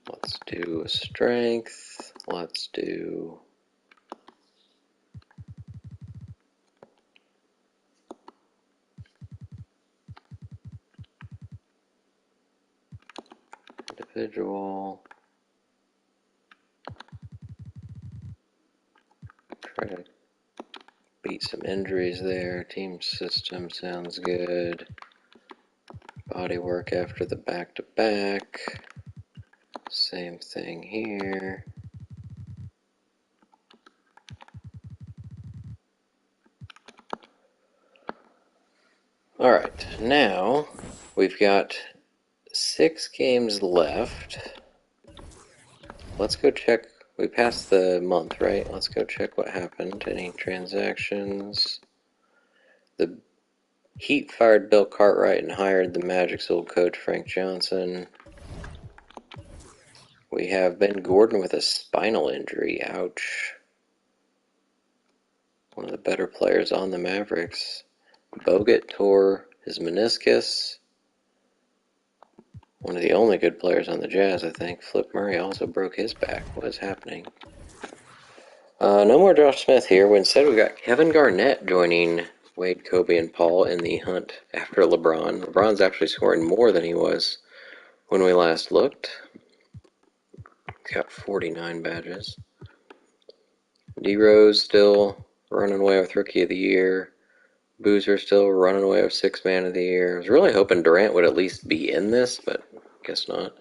Let's do a strength. Let's do individual. Try to beat some injuries there. Team system sounds good. Body work after the back-to-back. Same thing here. Alright, now we've got 6 games left. Let's go check. We passed the month, right? Let's go check what happened. Any transactions? The Heat fired Bill Cartwright and hired the Magic's old coach, Frank Johnson. We have Ben Gordon with a spinal injury. Ouch. One of the better players on the Mavericks. Bogut tore his meniscus. One of the only good players on the Jazz, I think. Flip Murray also broke his back. What is happening? No more Josh Smith here. Instead, we've got Kevin Garnett joining Wade, Kobe, and Paul in the hunt after LeBron. LeBron's actually scoring more than he was when we last looked. He's got 49 badges. D-Rose still running away with Rookie of the Year. Boozer still running away with Sixth Man of the Year. I was really hoping Durant would at least be in this, but guess not.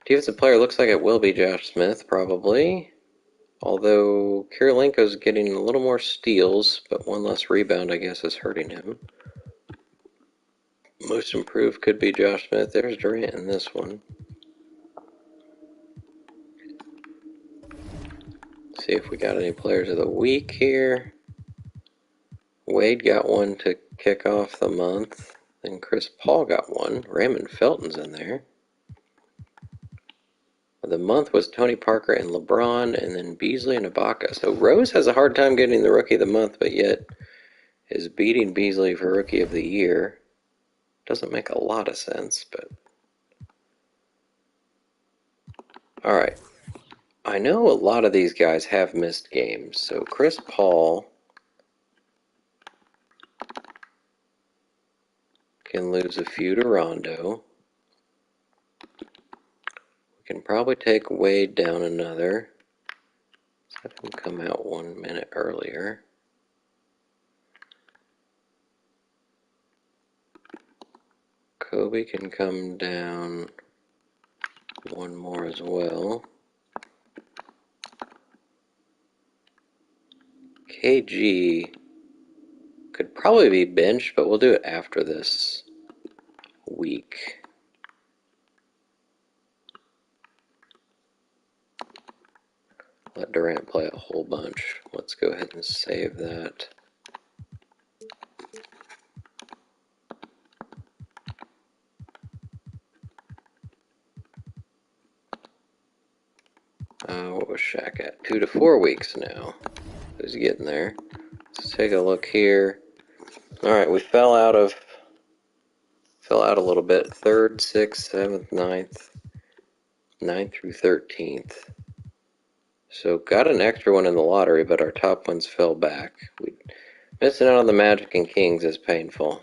Defensive player looks like it will be Josh Smith, probably. Although Kirilenko's getting a little more steals, but one less rebound, I guess, is hurting him. Most improved could be Josh Smith. There's Durant in this one. See if we got any players of the week here. Wade got one to kick off the month. Then Chris Paul got one. Raymond Felton's in there. The month was Tony Parker and LeBron, and then Beasley and Ibaka. So Rose has a hard time getting the Rookie of the Month, but yet is beating Beasley for Rookie of the Year. Doesn't make a lot of sense, but... Alright. I know a lot of these guys have missed games, so Chris Paul can lose a few to Rondo. We can probably take Wade down another. Let's have him come out 1 minute earlier. Kobe can come down one more as well. KG could probably be benched, but we'll do it after this week. Let Durant play a whole bunch. Let's go ahead and save that. What was Shaq at? 2 to 4 weeks now. Who's getting there? Let's take a look here. Alright, we fell out a little bit. 3rd, 6th, 7th, 9th. 9th through 13th. So got an extra one in the lottery, but our top ones fell back. Missing out on the Magic and Kings is painful.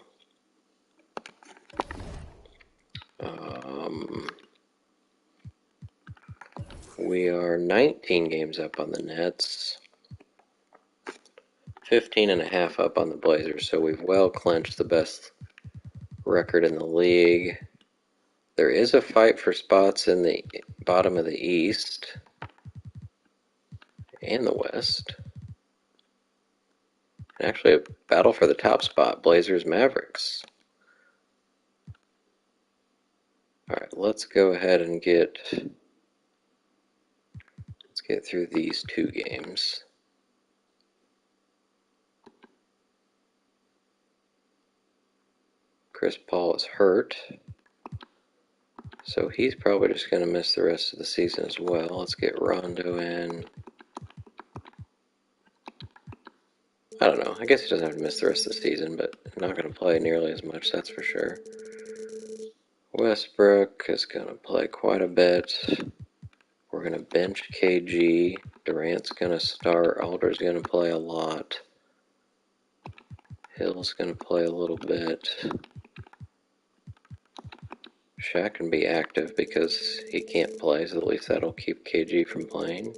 We are 19 games up on the Nets. 15.5 up on the Blazers, so we've well clinched the best record in the league. There is a fight for spots in the bottom of the East and the West. And actually a battle for the top spot, Blazers Mavericks. Alright, let's go ahead and get through these 2 games. Chris Paul is hurt, so he's probably just going to miss the rest of the season as well. Let's get Rondo in. I don't know. I guess he doesn't have to miss the rest of the season, but not going to play nearly as much, that's for sure. Westbrook is going to play quite a bit. We're going to bench KG. Durant's going to start. Alder's going to play a lot. Hill's going to play a little bit. Shaq can be active because he can't play, so at least that'll keep KG from playing.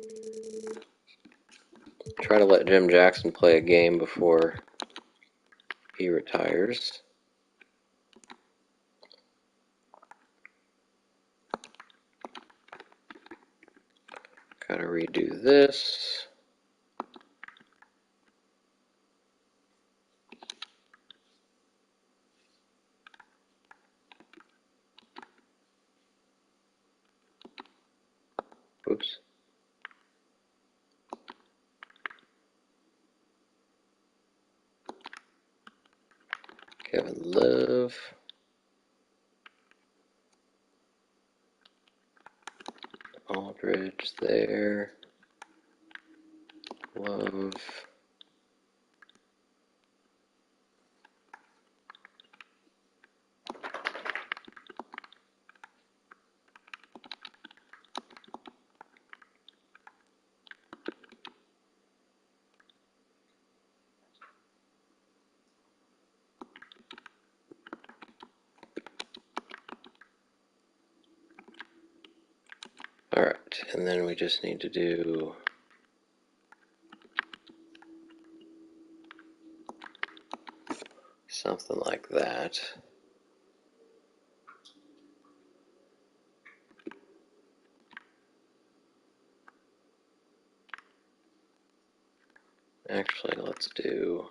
Try to let Jim Jackson play a game before he retires. Gotta redo this. Oops. Kevin Love. Aldridge there. Love. Alright, and then we just need to do Something like that. Actually, let's do...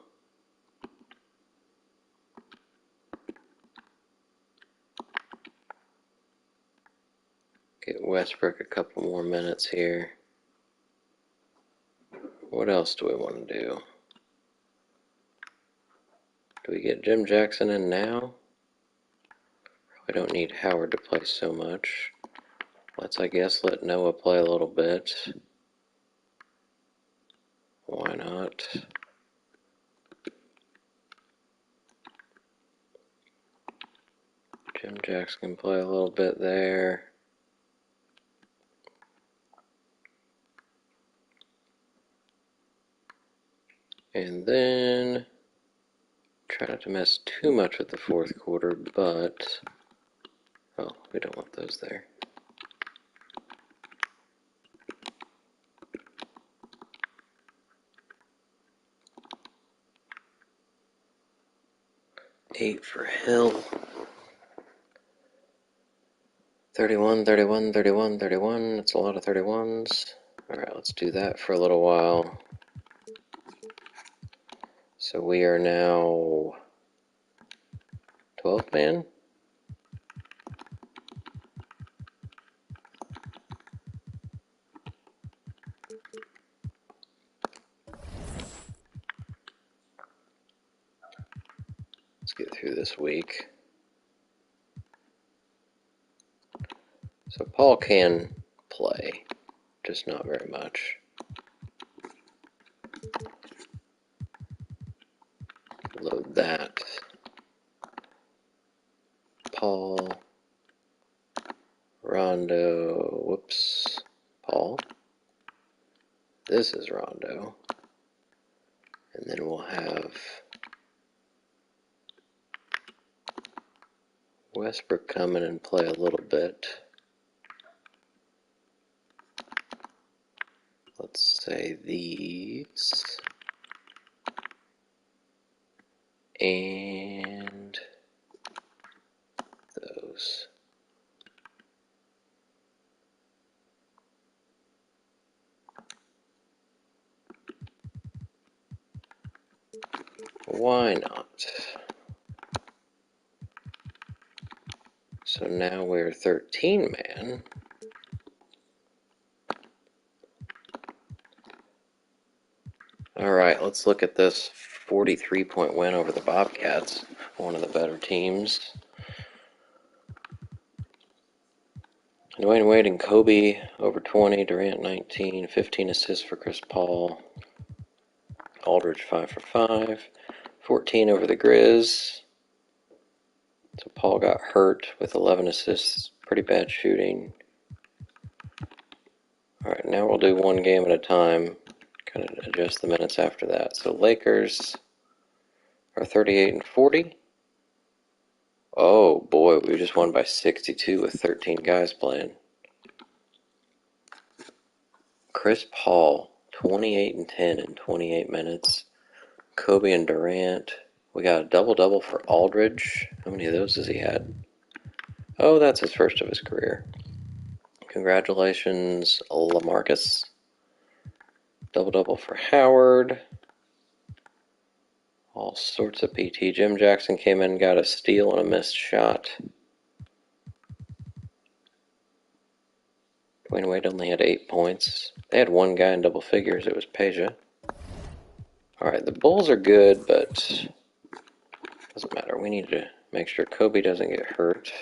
Get Westbrook a couple more minutes here. What else do we want to do? Do we get Jim Jackson in now? We don't need Howard to play so much. Let's, I guess, let Noah play a little bit. Why not? Jim Jackson can play a little bit there. And then try not to mess too much with the fourth quarter, but... Oh, we don't want those there. Eight for Hill. 31, 31, 31, 31. That's a lot of 31s. Alright, let's do that for a little while. So we are now 12 man. Let's get through this week. So Paul can play, just not very much. Load that. Paul. Rondo. Whoops. Paul. This is Rondo. And then we'll have Westbrook come in and play a little bit. Let's say these. And those. Why not? So now we're 13 man. Alright, let's look at this 43-point win over the Bobcats, one of the better teams. Dwayne Wade and Kobe over 20, Durant 19, 15 assists for Chris Paul, Aldridge 5 for 5, 14 over the Grizz. So Paul got hurt with 11 assists, pretty bad shooting. Alright, now we'll do one game at a time, kind of adjust the minutes after that. So Lakers are 38 and 40. Oh boy, we just won by 62 with 13 guys playing. Chris Paul, 28 and 10 in 28 minutes. Kobe and Durant. We got a double-double for Aldridge. How many of those has he had? Oh, that's his first of his career. Congratulations, LaMarcus. Double-double for Howard. All sorts of PT. Jim Jackson came in and got a steal and a missed shot. Dwayne Wade only had 8 points. They had one guy in double figures. It was Peja. Alright, the Bulls are good, but doesn't matter. We need to make sure Kobe doesn't get hurt.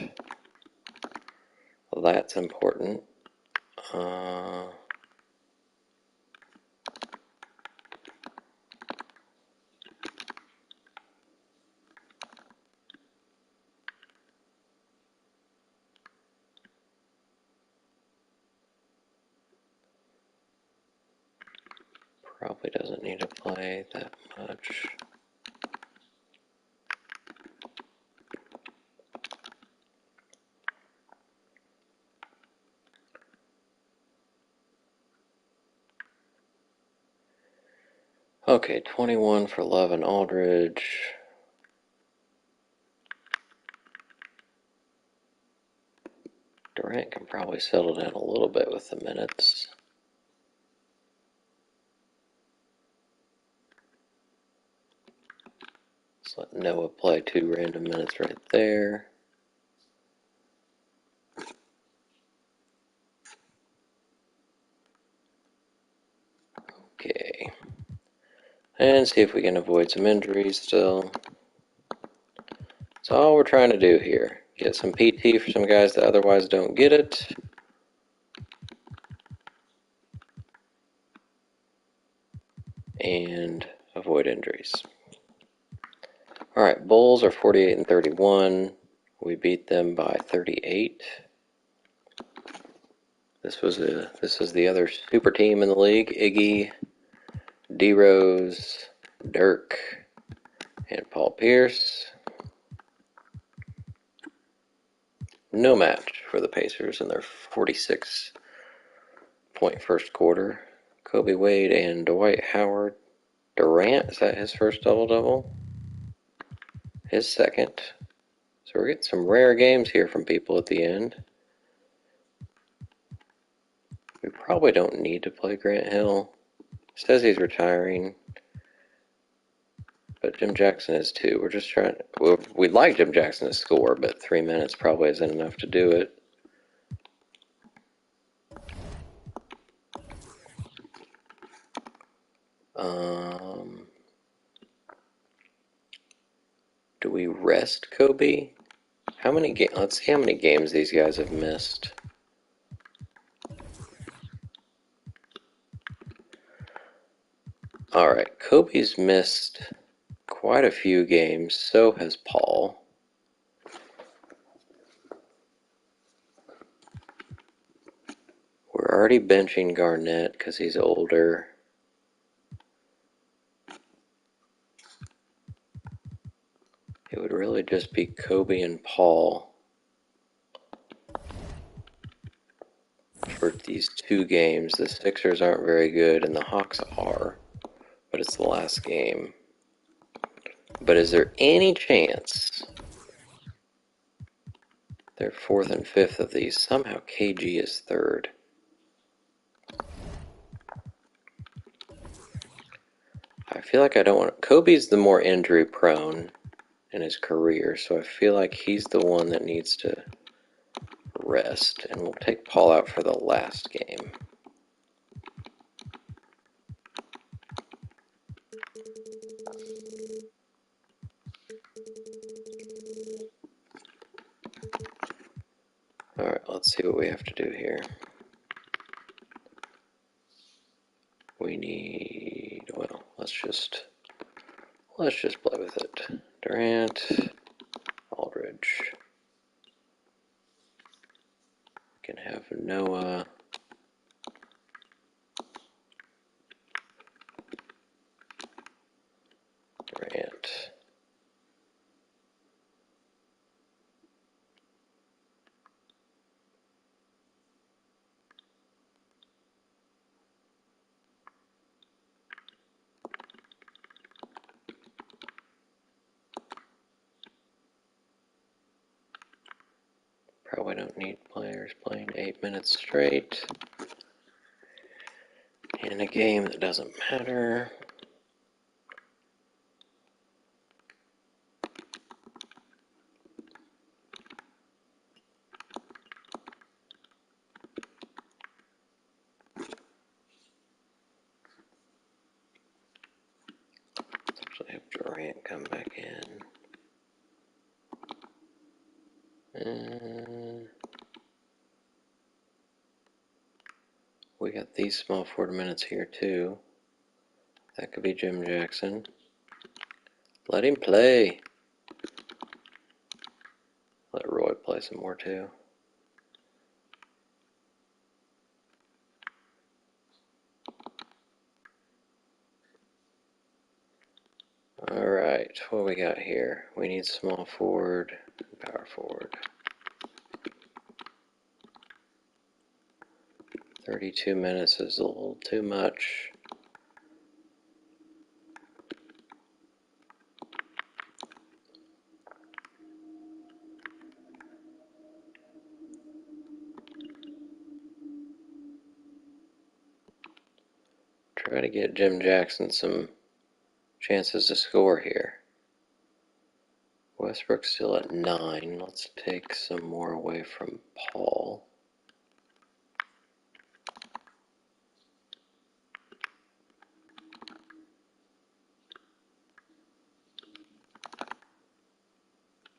Well, that's important. Probably doesn't need to play that much. Okay, 21 for Love and Aldridge. Durant can probably settle down a little bit with the minutes. Let's let Noah play 2 random minutes right there. Okay. And see if we can avoid some injuries still. That's all we're trying to do here. Get some PT for some guys that otherwise don't get it. And avoid injuries. Alright, Bulls are 48 and 31. We beat them by 38. This was the other super team in the league. Iggy, D-Rose, Dirk, and Paul Pierce. No match for the Pacers in their 46-point first quarter. Kobe Wade and Dwight Howard. Durant, is that his first double-double? His second. So we're getting some rare games here from people at the end. We probably don't need to play Grant Hill. Says he's retiring. But Jim Jackson is too. We're just trying. Well, we'd like Jim Jackson to score, but 3 minutes probably isn't enough to do it. Do we rest Kobe? How many games? Let's see how many games these guys have missed. All right, Kobe's missed quite a few games. So has Paul. We're already benching Garnett because he's older. It would really just be Kobe and Paul for these 2 games. The Sixers aren't very good and the Hawks are, but it's the last game. But is there any chance they're 4th and 5th of these? Somehow KG is 3rd. I feel like I don't want to. Kobe's the more injury prone in his career, so I feel like he's the one that needs to rest, and we'll take Paul out for the last game. Alright, let's see what we have to do here. We need, well, let's just play with it. Durant, Aldridge. Can have Noah. Durant. Probably don't need players playing 8 minutes straight in a game that doesn't matter. Let's actually have Durant come back in. We got these small forward minutes here too. That could be Jim Jackson. Let him play. Let Roy play some more too. Alright, what we got here? We need small forward and power forward. 32 minutes is a little too much. try to get Jim Jackson some chances to score here. Westbrook's still at 9. Let's take some more away from Paul.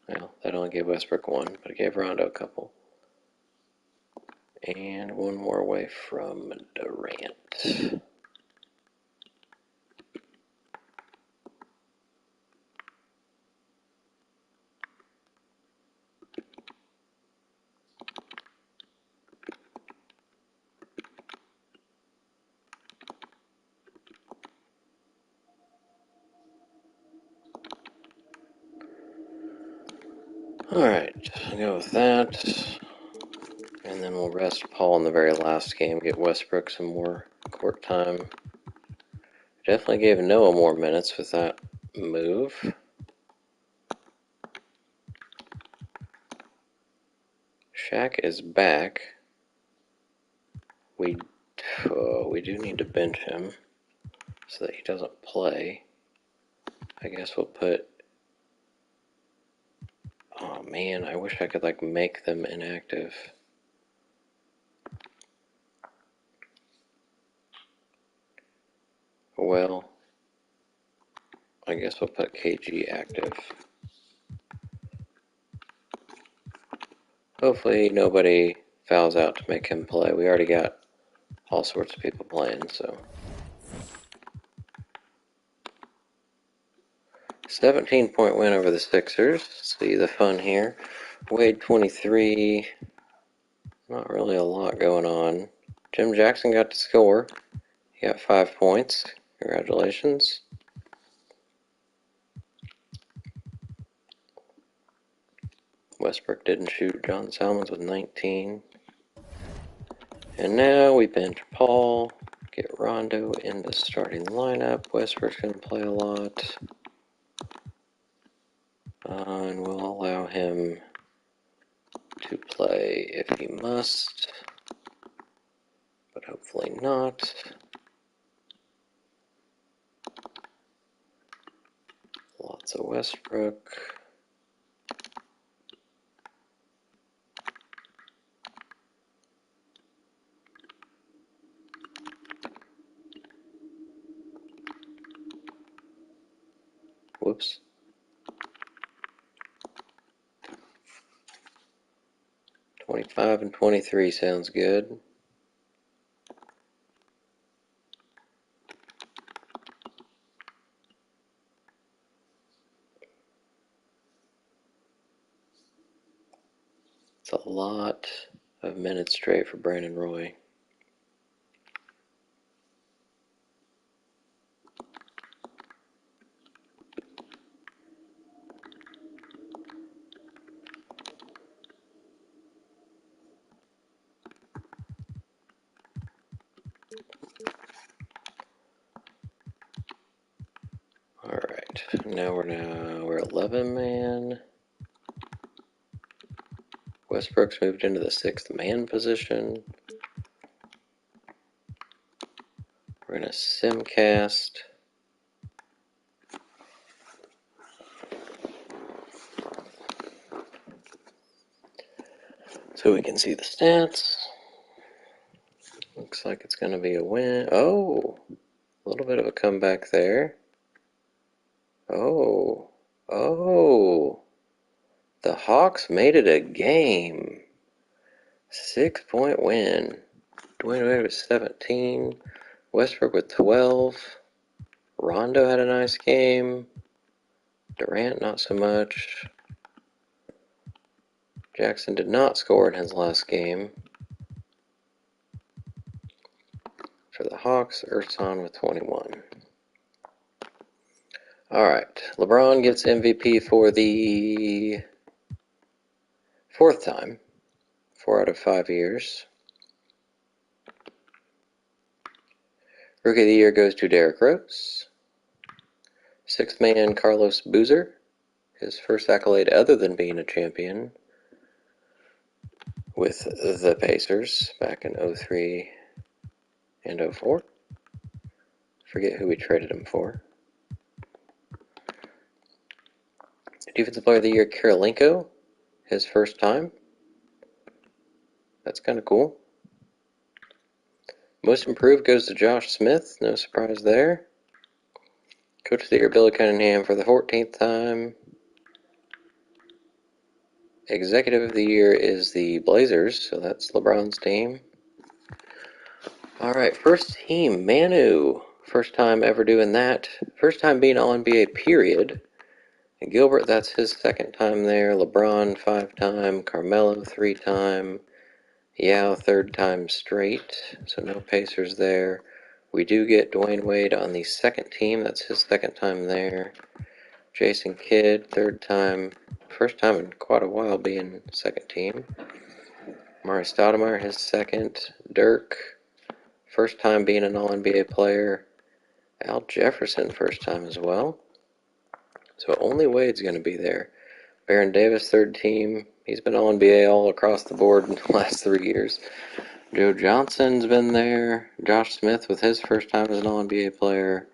Well, that only gave Westbrook 1, but it gave Rondo a couple. And one more away from Durant. Alright, I'll go with that. And then we'll rest Paul in the very last game, get Westbrook some more court time. Definitely gave Noah more minutes with that move. Shaq is back. We do need to bench him so that he doesn't play. I guess we'll put... Oh man, I wish I could like make them inactive. Well, I guess we'll put KG active. Hopefully nobody fouls out to make him play. We already got all sorts of people playing, so. 17-point win over the Sixers. See the fun here. Wade 23. Not really a lot going on. Jim Jackson got to score. He got 5 points. Congratulations. Westbrook didn't shoot. John Salmons with 19. And now we bench Paul. Get Rondo in the starting lineup. Westbrook's going to play a lot. And we'll allow him to play if he must. But hopefully not. Lots of Westbrook. Whoops. $25 and $23 sounds good. It's a lot of minutes straight for Brandon Roy. Alright, now we're 11 man. Westbrook's moved into the 6th man position. We're gonna simcast. So we can see the stats. Looks like it's gonna be a win. Oh, a little bit of a comeback there. Oh, the Hawks made it a game. 6-point win. Dwayne Wade with 17. Westbrook with 12. Rondo had a nice game. Durant not so much. Jackson did not score in his last game. For the Hawks, Ersan with 21. Alright, LeBron gets MVP for the 4th time. 4 out of 5 years. Rookie of the Year goes to Derrick Rose. 6th man, Carlos Boozer. His first accolade other than being a champion with the Pacers back in 03 and 04. Forget who we traded him for. Defensive Player of the Year, Karolinko, his first time. That's kind of cool. Most Improved goes to Josh Smith, no surprise there. Coach of the Year, Billy Cunningham for the 14th time. Executive of the Year is the Blazers, so that's LeBron's team. Alright, first team, Manu. First time ever doing that. First time being All-NBA, period. And Gilbert, that's his second time there. LeBron, 5-time. Carmelo, 3-time. Yao, 3rd time straight. So no Pacers there. We do get Dwayne Wade on the second team. That's his second time there. Jason Kidd, 3rd time. First time in quite a while being second team. Mari Stoudemire, his second. Dirk, first time being an All-NBA player. Al Jefferson, first time as well. So only Wade's going to be there. Baron Davis, 3rd team. He's been All-NBA all across the board in the last 3 years. Joe Johnson's been there. Josh Smith with his first time as an All-NBA player.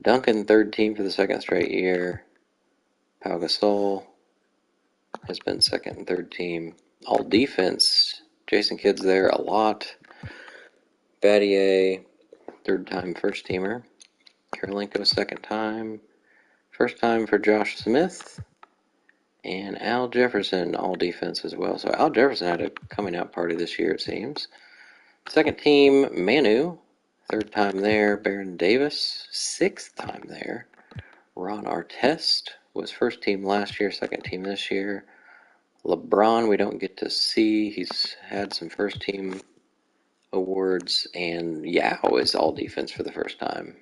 Duncan, 3rd team for the 2nd straight year. Pau Gasol has been 2nd and 3rd team. All defense. Jason Kidd's there a lot. Battier, 3rd time first teamer. Karolinko, 2nd time. First time for Josh Smith. And Al Jefferson, all defense as well. So Al Jefferson had a coming out party this year, it seems. Second team, Manu. 3rd time there. Baron Davis, 6th time there. Ron Artest was first team last year, second team this year. LeBron, we don't get to see. He's had some first team awards. And Yao is all defense for the first time.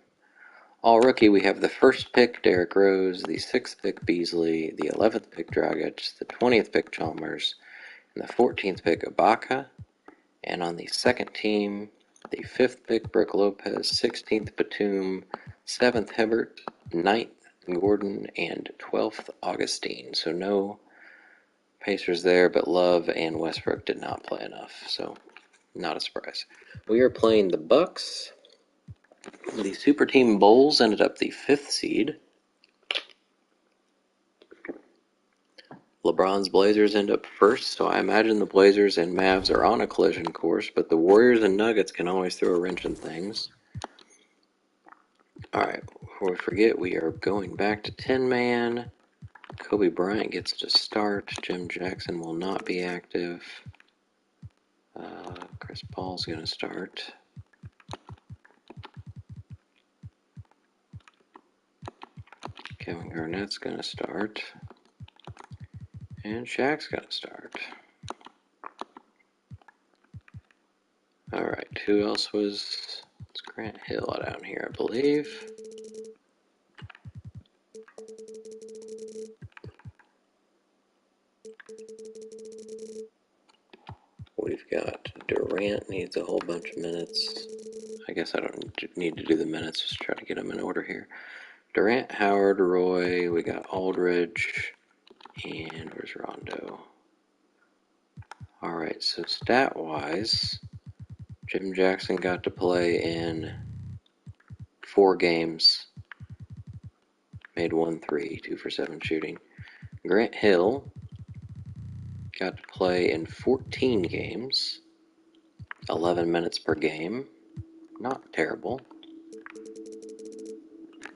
All rookie, we have the first pick, Derrick Rose, the 6th pick, Beasley, the 11th pick, Dragic, the 20th pick, Chalmers, and the 14th pick, Ibaka. And on the second team, the 5th pick, Brook Lopez, 16th, Batum, 7th, Hibbert, 9th, Gordon, and 12th, Augustine. So no Pacers there, but Love and Westbrook did not play enough, so not a surprise. We are playing the Bucks. The Super Team Bulls ended up the 5th seed. LeBron's Blazers end up first, so I imagine the Blazers and Mavs are on a collision course, but the Warriors and Nuggets can always throw a wrench in things. Alright, before we forget, we are going back to 10-man. Kobe Bryant gets to start. Jim Jackson will not be active. Chris Paul's going to start. Kevin Garnett's going to start. And Shaq's going to start. Alright, who else was... It's Grant Hill down here, I believe. We've got Durant needs a whole bunch of minutes. I guess I don't need to do the minutes, just try to get them in order here. Durant, Howard, Roy, we got Aldridge, and where's Rondo? Alright, so stat-wise, Jim Jackson got to play in 4 games. Made 1 3, 2 for 7 shooting. Grant Hill got to play in 14 games. 11 minutes per game. Not terrible.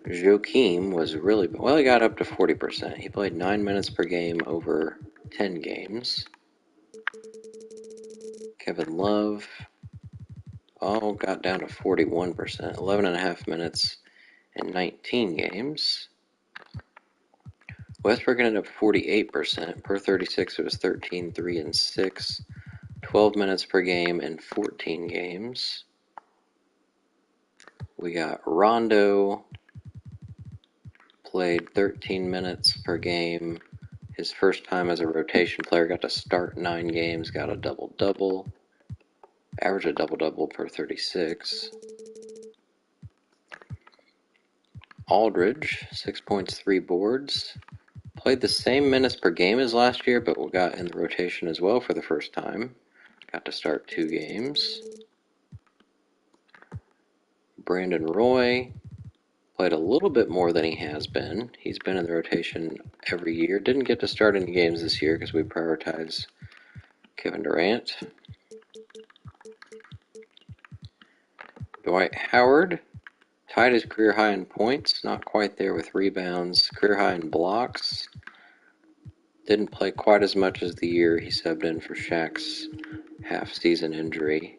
Joakim was really... Well, he got up to 40%. He played 9 minutes per game over 10 games. Kevin Love... got down to 41%. 11.5 minutes in 19 games. Westbrook ended up 48%. Per 36, it was 13, 3, and 6. 12 minutes per game in 14 games. We got Rondo, played 13 minutes per game. His first time as a rotation player, got to start 9 games, got a double-double. Averaged a double-double per 36. Aldridge, 6 points, 3 boards. Played the same minutes per game as last year, but got in the rotation as well for the first time. Got to start 2 games. Brandon Roy played a little bit more than he has been. He's been in the rotation every year. Didn't get to start any games this year because we prioritize Kevin Durant. Dwight Howard tied his career high in points, not quite there with rebounds. Career high in blocks. Didn't play quite as much as the year he subbed in for Shaq's half-season injury,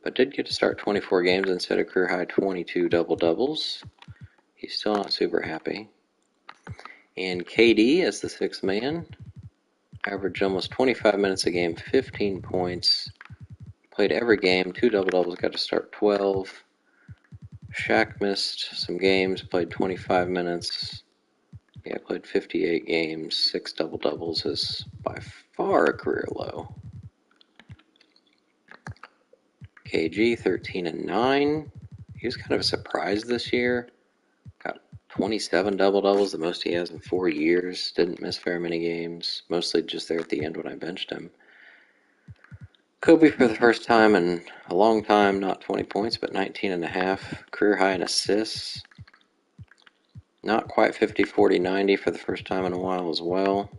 but did get to start 24 games and set a career high 22 double-doubles. He's still not super happy. And KD as the sixth man, averaged almost 25 minutes a game, 15 points, played every game, 2 double-doubles, got to start 12. Shaq missed some games, played 25 minutes. Yeah, played 58 games, 6 double-doubles is by far a career low. KG, 13 and 9. He was kind of a surprise this year. Got 27 double-doubles, the most he has in 4 years. Didn't miss very many games, mostly just there at the end when I benched him. Kobe for the first time in a long time, not 20 points, but 19 and a half. Career high in assists. Not quite 50, 40, 90 for the first time in a while as well.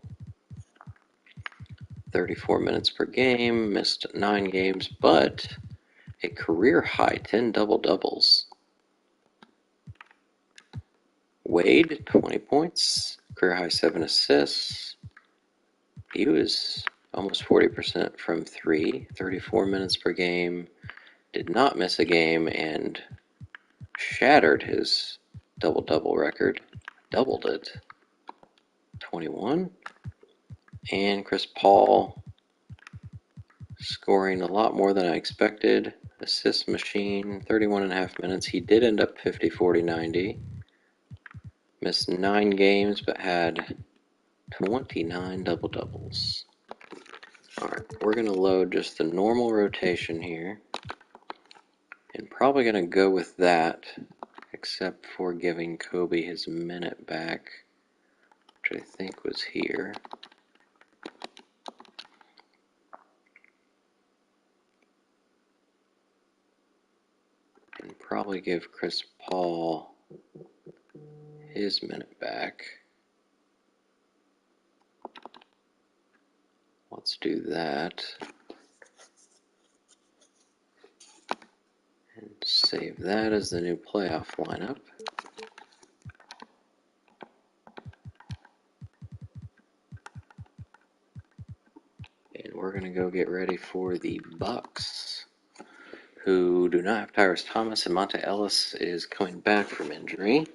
34 minutes per game, missed 9 games, but a career high 10 double-doubles. Wade, 20 points, career high 7 assists. He was almost 40% from 3, 34 minutes per game, did not miss a game, and shattered his double-double record, doubled it, 21. And Chris Paul scoring a lot more than I expected. Assist machine, 31 and a half minutes. He did end up 50, 40, 90. Missed 9 games, but had 29 double-doubles. Alright, we're going to load just the normal rotation here. And probably going to go with that, except for giving Kobe his minute back, which I think was here. And probably give Chris Paul his minute back. Let's do that. And save that as the new playoff lineup. And we're going to go get ready for the Bucks, who do not have Tyrese Thomas, and Monta Ellis is coming back from injury.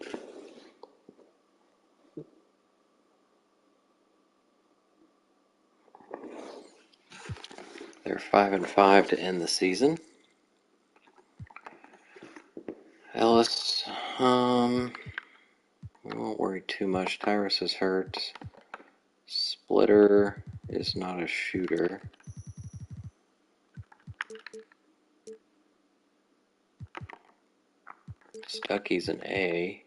They're 5-5 to end the season. Ellis, we won't worry too much. Tyrese is hurt. Splitter is not a shooter. Stuckey's an A.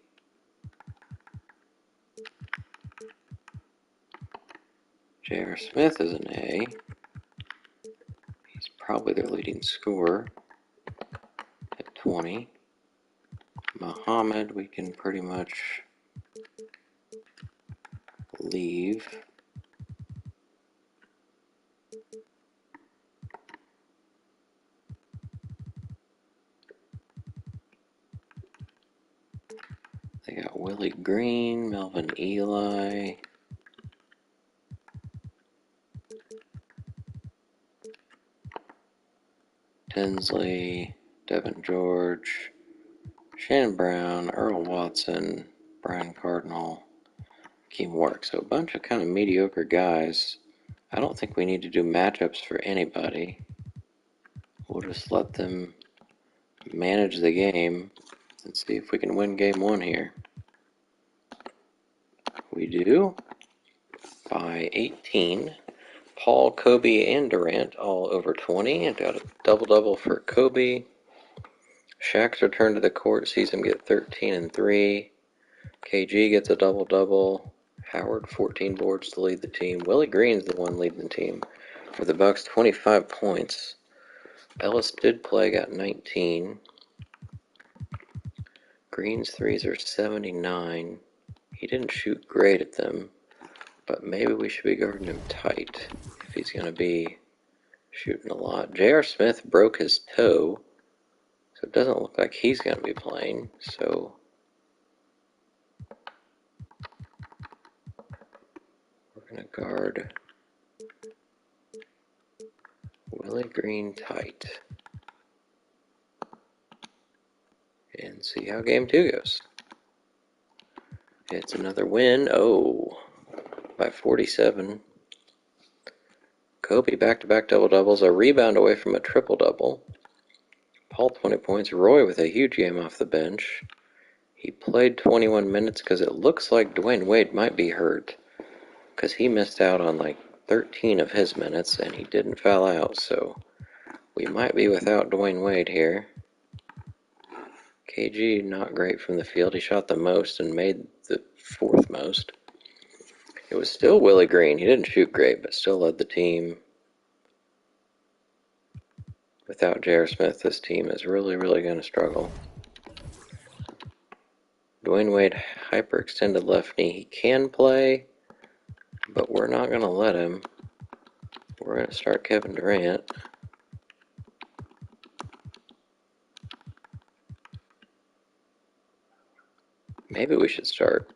J.R. Smith is an A. He's probably their leading scorer at 20. Muhammad, we can pretty much leave. They got Willie Green, Melvin Ely, Tinsley, Devin George, Shannon Brown, Earl Watson, Brian Cardinal, Keem Warwick. So a bunch of kind of mediocre guys. I don't think we need to do matchups for anybody. We'll just let them manage the game and see if we can win game 1 here. We do by 18. Paul, Kobe, and Durant all over 20. And got a double-double for Kobe. Shaq's return to the court sees him get 13 and 3. KG gets a double-double. Howard, 14 boards to lead the team. Willie Green's the one leading the team for the Bucks, 25 points. Ellis did play, got 19. Green's threes are 79. He didn't shoot great at them, but maybe we should be guarding him tight if he's going to be shooting a lot. J.R. Smith broke his toe, so it doesn't look like he's going to be playing. So we're going to guard Willie Green tight and see how game 2 goes. It's another win. Oh, by 47. Kobe back-to-back double-doubles, a rebound away from a triple-double. Paul 20 points. Roy with a huge game off the bench. He played 21 minutes because it looks like Dwayne Wade might be hurt because he missed out on like 13 of his minutes and he didn't foul out, so we might be without Dwayne Wade here. KG not great from the field. He shot the most and made the 4th most. It was still Willie Green. He didn't shoot great, but still led the team. Without J.R. Smith, this team is really going to struggle. Dwayne Wade hyperextended left knee. He can play, but we're not going to let him. We're going to start Kevin Durant. Maybe we should start.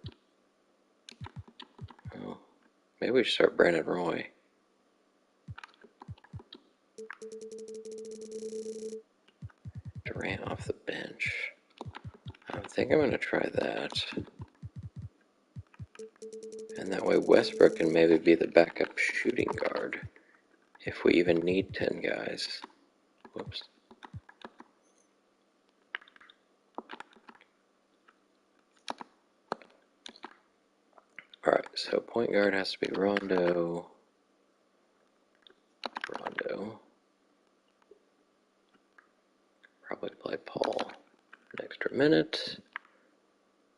Oh, maybe we should start Brandon Roy. Durant off the bench. I think I'm going to try that. And that way Westbrook can maybe be the backup shooting guard if we even need 10 guys. Whoops. Alright, so point guard has to be Rondo. Probably play Paul an extra minute.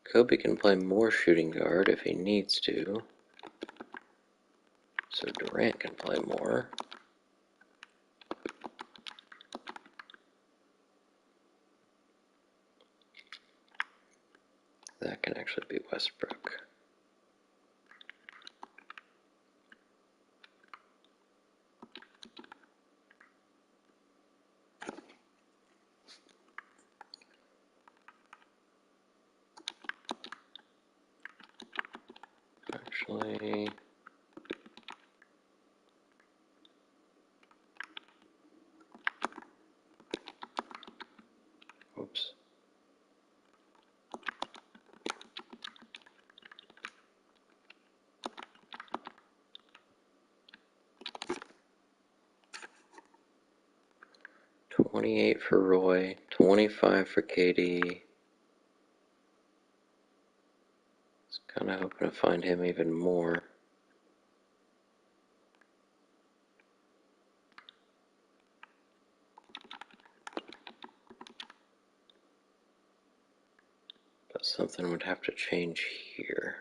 Kobe can play more shooting guard if he needs to. So Durant can play more. That can actually be Westbrook. Actually, oops. $28 for Roy, $25 for KD. Kind of hoping to find him even more. But something would have to change here.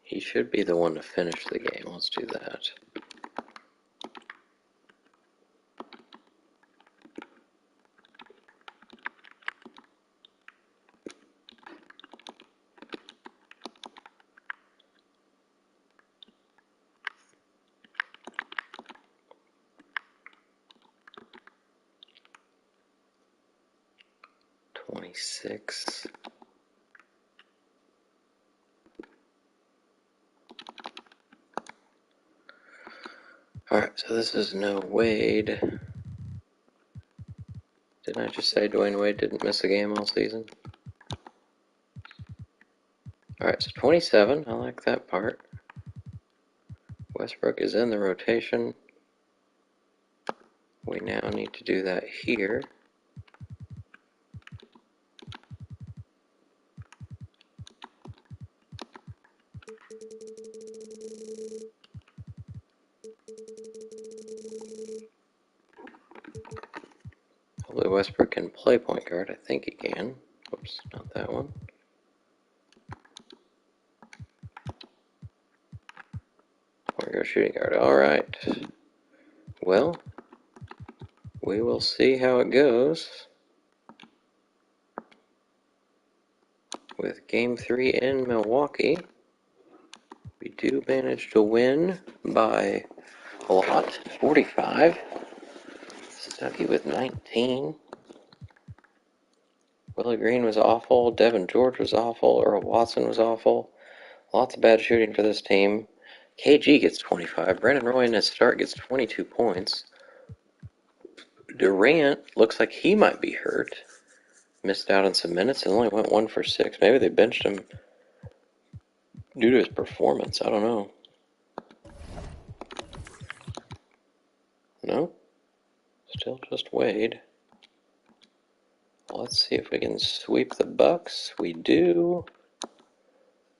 He should be the one to finish the game. Let's do that. $26. Alright, so this is no Wade. Didn't I just say Dwayne Wade didn't miss a game all season? Alright, so 27. I like that part. Westbrook is in the rotation. We now need to do that here. Hopefully Westbrook can play point guard. I think he can. Whoops, not that one. Point guard, shooting guard. Alright. Well, We will see how it goes with Game 3 in Milwaukee. We do manage to win by a lot, 45. Stuckey with 19. Willie Green was awful. Devin George was awful. Earl Watson was awful. Lots of bad shooting for this team. KG gets 25. Brandon Roy in his start gets 22 points. Durant looks like he might be hurt. Missed out on some minutes and only went 1 for 6. Maybe they benched him due to his performance. I don't know. No? Still just Wade. Let's see if we can sweep the Bucks. We do.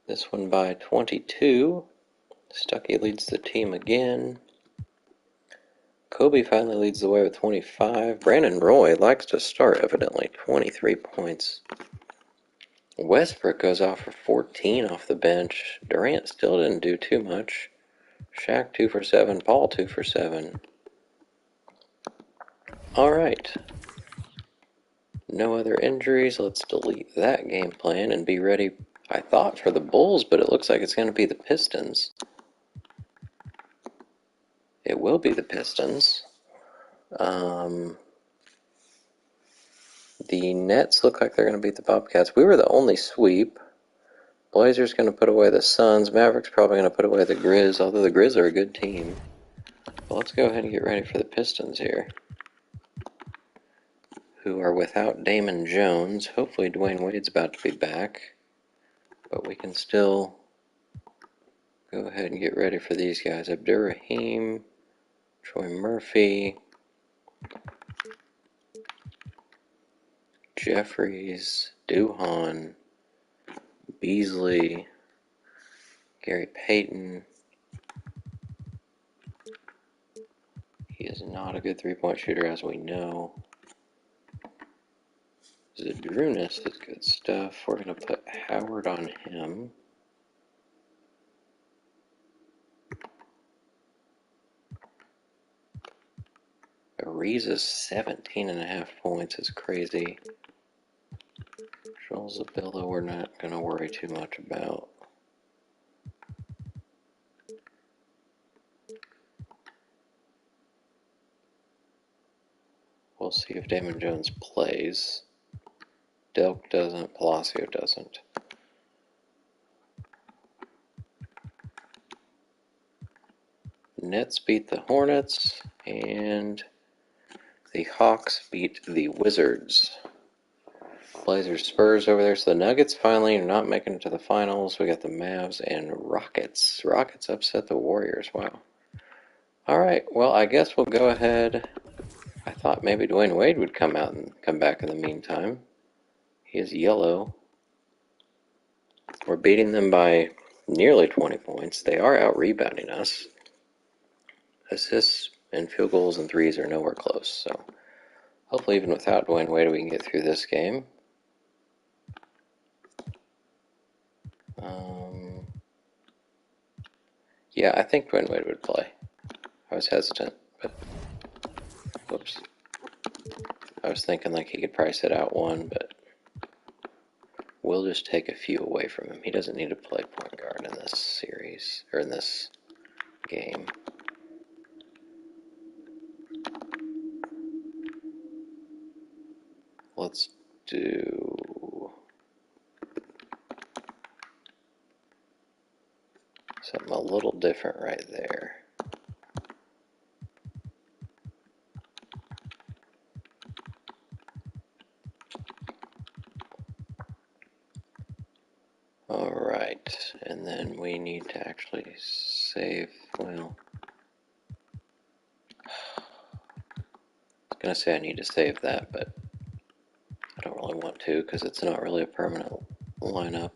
This one by 22. Stuckey leads the team again. Kobe finally leads the way with 25. Brandon Roy likes to start, evidently. 23 points. Westbrook goes off for 14 off the bench. Durant still didn't do too much. Shaq 2 for 7. Paul 2 for 7. Alright. No other injuries. Let's delete that game plan and be ready, I thought, for the Bulls, but it looks like it's going to be the Pistons. It will be the Pistons. The Nets look like they're going to beat the Bobcats. We were the only sweep. Blazers going to put away the Suns. Mavericks probably going to put away the Grizz, although the Grizz are a good team. But let's go ahead and get ready for the Pistons here, who are without Damon Jones. Hopefully Dwayne Wade's about to be back, but we can still go ahead and get ready for these guys. Abdur-Rahim, Troy Murphy, Jeffries, Duhon, Beasley, Gary Payton. He is not a good three-point shooter, as we know. Zadrunas is good stuff. We're going to put Howard on him. Ariza's 17.5 points is crazy. Joel Zabella we're not going to worry too much about. We'll see if Damon Jones plays. Delk doesn't, Palacio doesn't. Nets beat the Hornets, and the Hawks beat the Wizards. Blazers, Spurs over there. So the Nuggets finally are not making it to the finals. We got the Mavs and Rockets. Rockets upset the Warriors. Wow. All right. Well, I guess we'll go ahead. I thought maybe Dwayne Wade would come out and come back in the meantime. He is yellow. We're beating them by nearly 20 points. They are out-rebounding us. Assists and field goals and threes are nowhere close. So hopefully even without Dwayne Wade we can get through this game. Yeah, I think Dwayne Wade would play. I was hesitant, but whoops. I was thinking like he could probably sit out one, but we'll just take a few away from him. He doesn't need to play point guard in this series, or in this game. Let's do something a little different right there. Alright, and then we need to actually save, well, I was going to say I need to save that, but I don't really want to because it's not really a permanent lineup.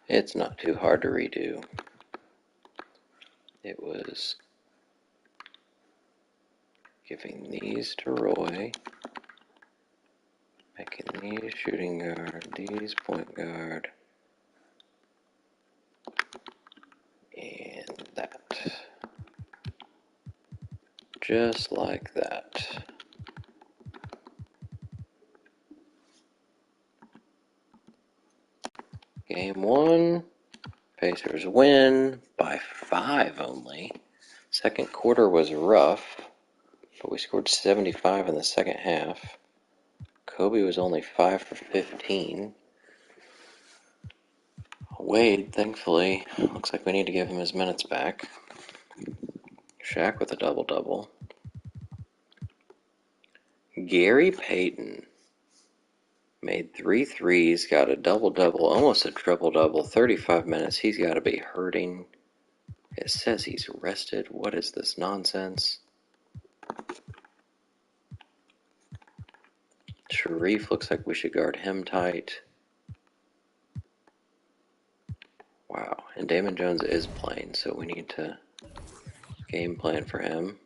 It's not too hard to redo. It was giving these to Roy, making these shooting guard, these point guard, and that. Just like that. Game 1. Pacers win by 5 only. Second quarter was rough, but we scored 75 in the second half. Kobe was only 5 for 15. Wade, thankfully, looks like we need to give him his minutes back. Shaq with a double-double. Gary Payton made 3 threes, got a double-double, almost a triple-double, 35 minutes. He's got to be hurting. It says he's rested. What is this nonsense? Sharif looks like we should guard him tight. Wow, and Damon Jones is playing, so we need to game plan for him.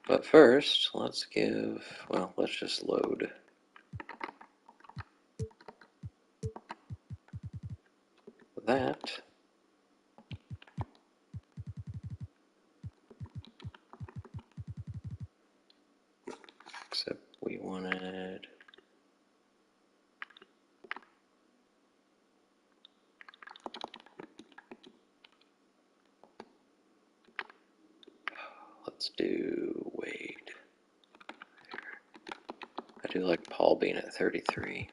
But first, let's just load. That. Except we wanted... Let's do Wade. I do like Paul being at 33.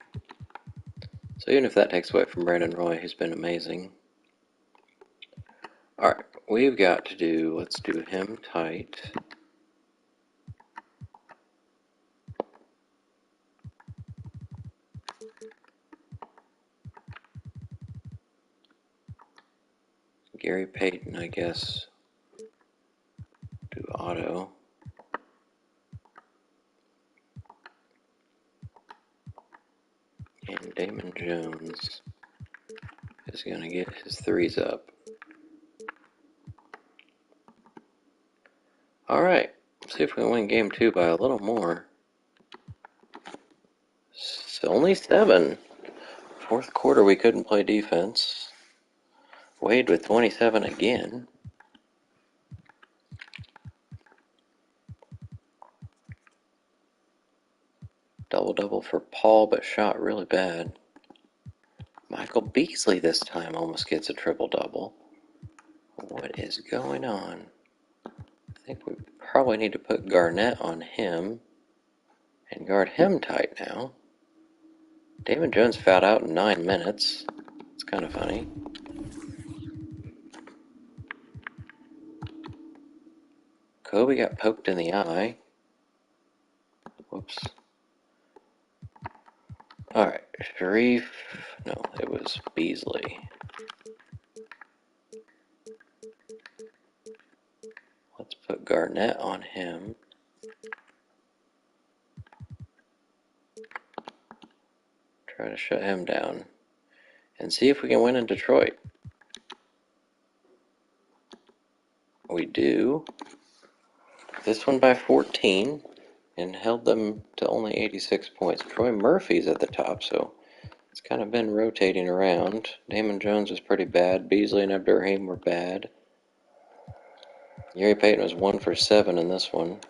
So even if that takes away from Brandon Roy, who's been amazing. Alright, we've got to do, let's do him tight. Gary Payton, I guess. Do auto. And Damon Jones is going to get his threes up. Alright, see if we can win game 2 by a little more. It's only 7. Fourth quarter we couldn't play defense. Wade with 27 again. Double-double for Paul, but shot really bad. Michael Beasley this time almost gets a triple-double. What is going on? I think we probably need to put Garnett on him and guard him tight now. Damon Jones fouled out in 9 minutes. It's kind of funny. Kobe got poked in the eye. Whoops. Alright, Sharif. No, it was Beasley. Let's put Garnett on him. Try to shut him down. And see if we can win in Detroit. We do. This one by 14. And held them to only 86 points. Troy Murphy's at the top, so it's kind of been rotating around. Damon Jones was pretty bad. Beasley and Abdurrahim were bad. Gary Payton was 1 for 7 in this one.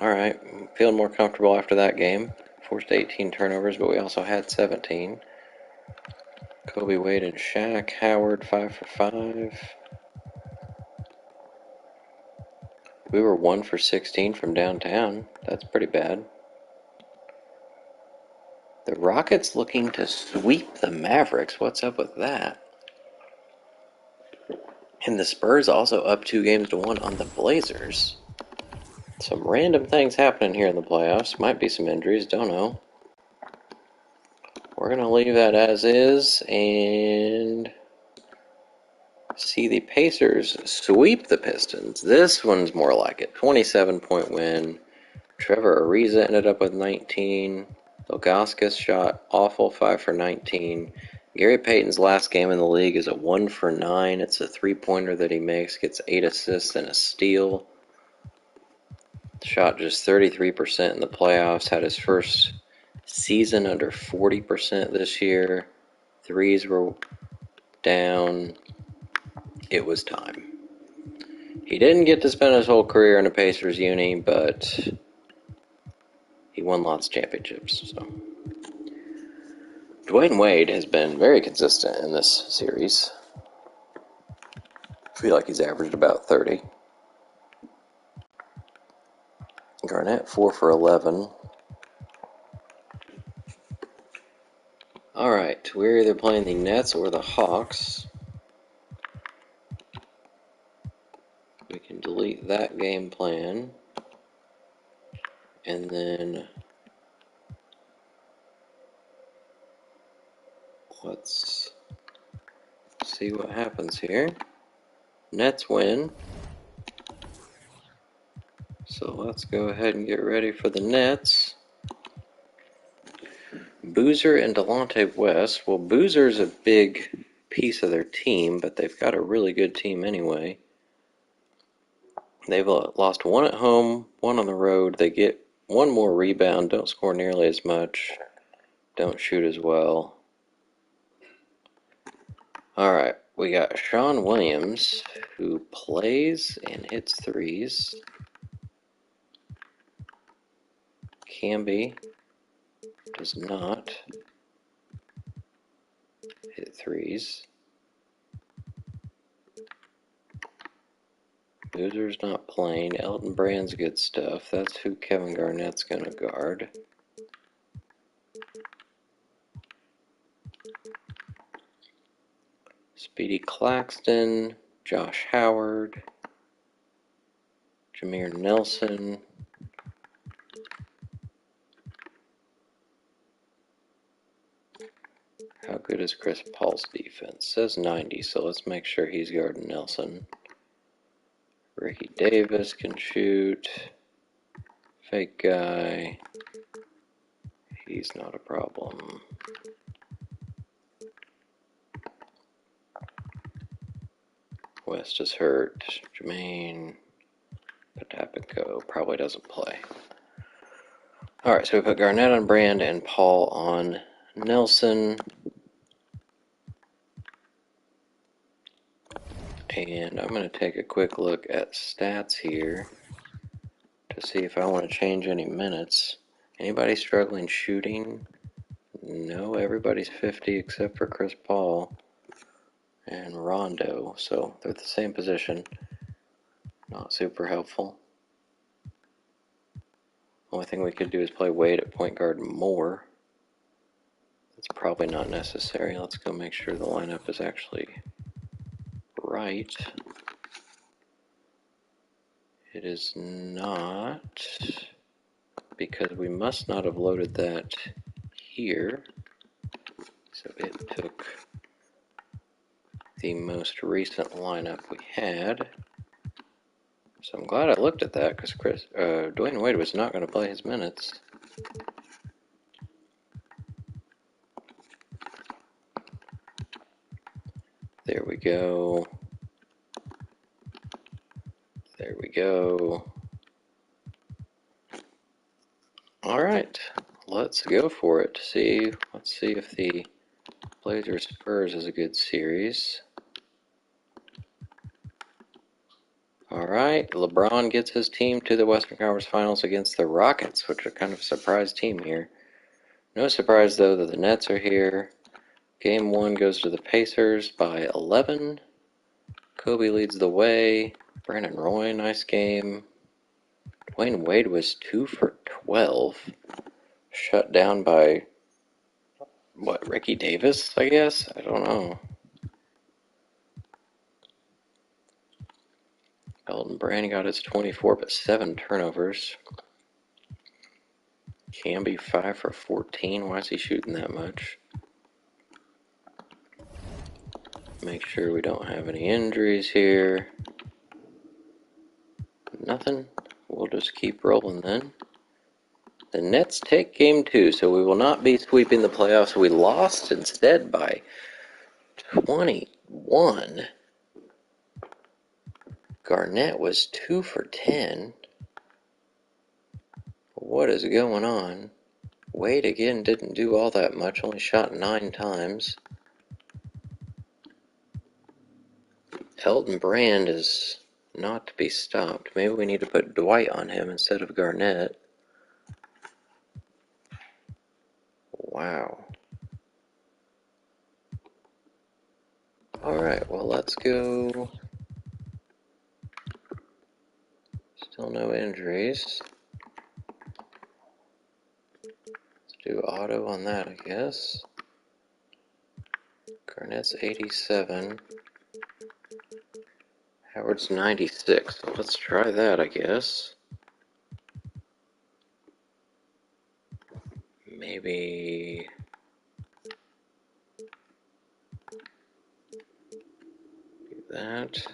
Alright, feeling more comfortable after that game. Forced 18 turnovers, but we also had 17. Kobe, Wade, and Shaq. Howard, 5 for 5. We were 1 for 16 from downtown. That's pretty bad. The Rockets looking to sweep the Mavericks. What's up with that? And the Spurs also up 2-1 on the Blazers. Some random things happening here in the playoffs. Might be some injuries, don't know. We're going to leave that as is and see the Pacers sweep the Pistons. This one's more like it. 27-point win. Trevor Ariza ended up with 19. Ilgauskas shot awful, 5 for 19. Gary Payton's last game in the league is a 1 for 9. It's a three-pointer that he makes, gets 8 assists and a steal. Shot just 33% in the playoffs, had his first season under 40% this year. Threes were down. it was time. He didn't get to spend his whole career in a Pacers uni, but he won lots of championships. So Dwayne Wade has been very consistent in this series. I feel like he's averaged about 30. Garnett 4 for 11. Alright, we're either playing the Nets or the Hawks. We can delete that game plan. And then let's see what happens here. Nets win. So let's go ahead and get ready for the Nets. Boozer and Delonte West. Well, Boozer's a big piece of their team, but they've got a really good team anyway. They've lost one at home, one on the road. They get one more rebound, don't score nearly as much, don't shoot as well. Alright, we got Sean Williams, who plays and hits threes. Camby does not hit threes. Boozer's not playing. Elton Brand's good stuff. That's who Kevin Garnett's going to guard. Speedy Claxton, Josh Howard, Jameer Nelson. How good is Chris Paul's defense? Says 90, so let's make sure he's guarding Nelson. Ricky Davis can shoot. Fake guy. He's not a problem. West is hurt. Jermaine Potapенko probably doesn't play. Alright, so we put Garnett on Brand and Paul on Nelson. And I'm going to take a quick look at stats here to see if I want to change any minutes. Anybody struggling shooting? No, everybody's 50 except for Chris Paul and Rondo, so they're the same position. Not super helpful. Only thing we could do is play Wade at point guard more. That's probably not necessary. Let's go make sure the lineup is actually right. It is not, because we must not have loaded that here. So it took the most recent lineup we had. So I'm glad I looked at that, because Dwayne Wade was not going to play his minutes. There we go. There we go. All right, let's go for it. Let's see if the Blazers Spurs is a good series. All right, LeBron gets his team to the Western Conference Finals against the Rockets, which are kind of a surprise team here. No surprise, though, that the Nets are here. Game 1 goes to the Pacers by 11. Kobe leads the way. Brandon Roy, nice game. Dwayne Wade was 2 for 12. Shut down by, what, Ricky Davis, I guess? I don't know. Elton Brand got his 24, but 7 turnovers. Camby 5 for 14. Why is he shooting that much? Make sure we don't have any injuries here. Nothing. We'll just keep rolling then. The Nets take game 2, so we will not be sweeping the playoffs. We lost instead by 21. Garnett was 2 for 10. What is going on? Wade again didn't do all that much, only shot 9 times. Elton Brand is not to be stopped. Maybe we need to put Dwight on him instead of Garnett. Wow. Alright, well, let's go. Still no injuries. Let's do auto on that, I guess. Garnett's 87. Howard's 96. So let's try that, I guess. Maybe do that.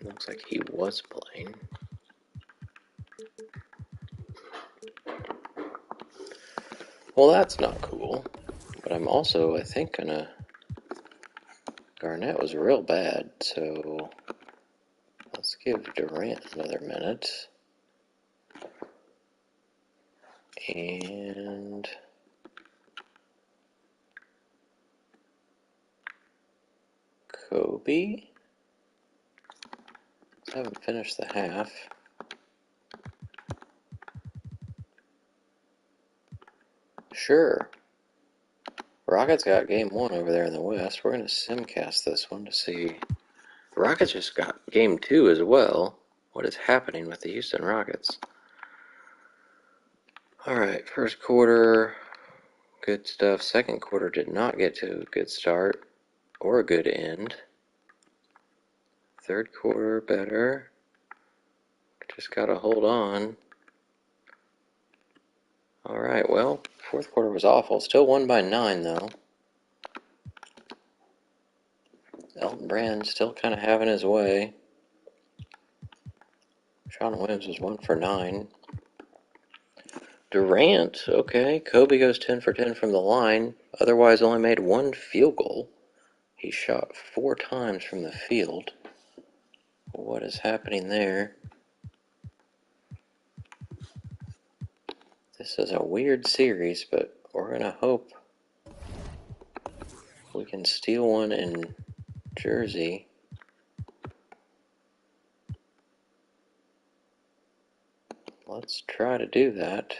Looks like he was playing. Well, that's not cool. But I'm also, I think, gonna... Garnett was real bad, so... Let's give Durant another minute. And... Kobe? I haven't finished the half. Sure. Rockets got game one over there in the West. We're going to simcast this one to see. The Rockets just got game two as well. What is happening with the Houston Rockets? Alright, first quarter, good stuff. Second quarter did not get to a good start or a good end. Third quarter, better. Just got to hold on. Alright, well, fourth quarter was awful. Still won by 9, though. Elton Brand still kind of having his way. Sean Williams was 1 for 9. Durant, okay. Kobe goes 10 for 10 from the line. Otherwise only made one field goal. He shot 4 times from the field. What is happening there? This is a weird series, but we're going to hope we can steal one in Jersey. Let's try to do that.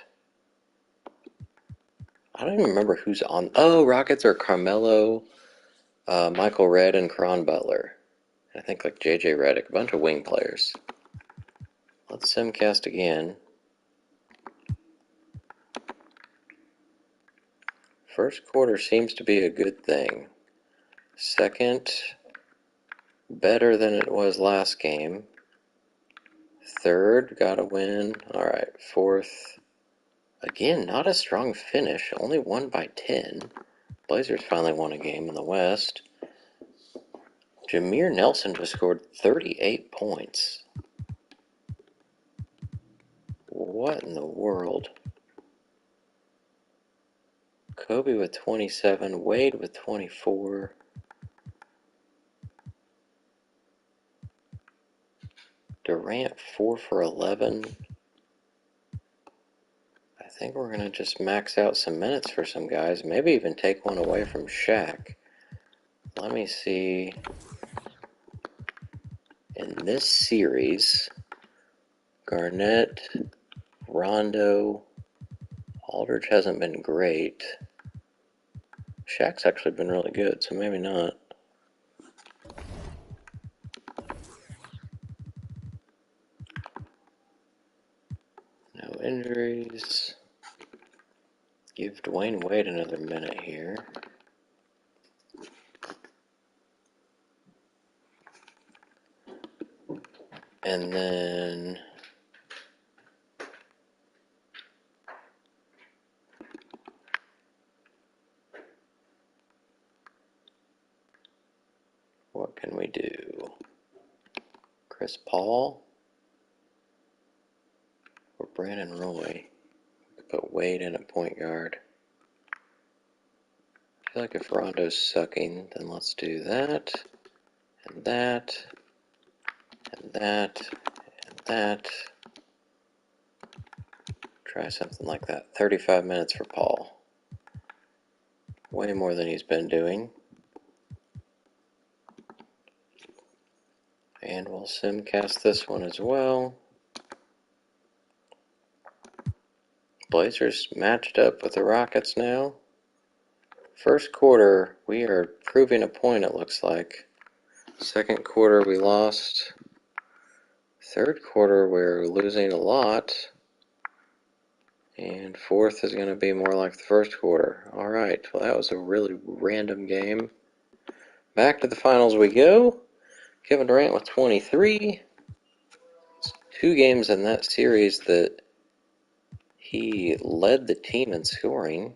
I don't even remember who's on. Oh, Rockets are Carmelo, Michael Redd, and Caron Butler. I think like JJ Redick, a bunch of wing players. Let's simcast again. First quarter seems to be a good thing. Second, better than it was last game. Third, got a win. Alright, fourth. Again, not a strong finish. Only won by 10. Blazers finally won a game in the West. Jameer Nelson just scored 38 points. What in the world? Kobe with 27, Wade with 24. Durant 4 for 11. I think we're going to just max out some minutes for some guys. Maybe even take one away from Shaq. Let me see. In this series, Garnett, Rondo, Aldridge hasn't been great. Shaq's actually been really good, so maybe not. No injuries. Give Dwayne Wade another minute here. And then what can we do? Chris Paul or Brandon Roy? Put Wade in at point guard. I feel like if Rondo's sucking, then let's do that, and that, and that, and that. Try something like that. 35 minutes for Paul. Way more than he's been doing. And we'll simcast this one as well. Blazers matched up with the Rockets now. First quarter, we are proving a point, it looks like. Second quarter, we lost. Third quarter, we're losing a lot. And fourth is going to be more like the first quarter. Alright, well that was a really random game. Back to the finals we go. Kevin Durant with 23. It's 2 games in that series that he led the team in scoring.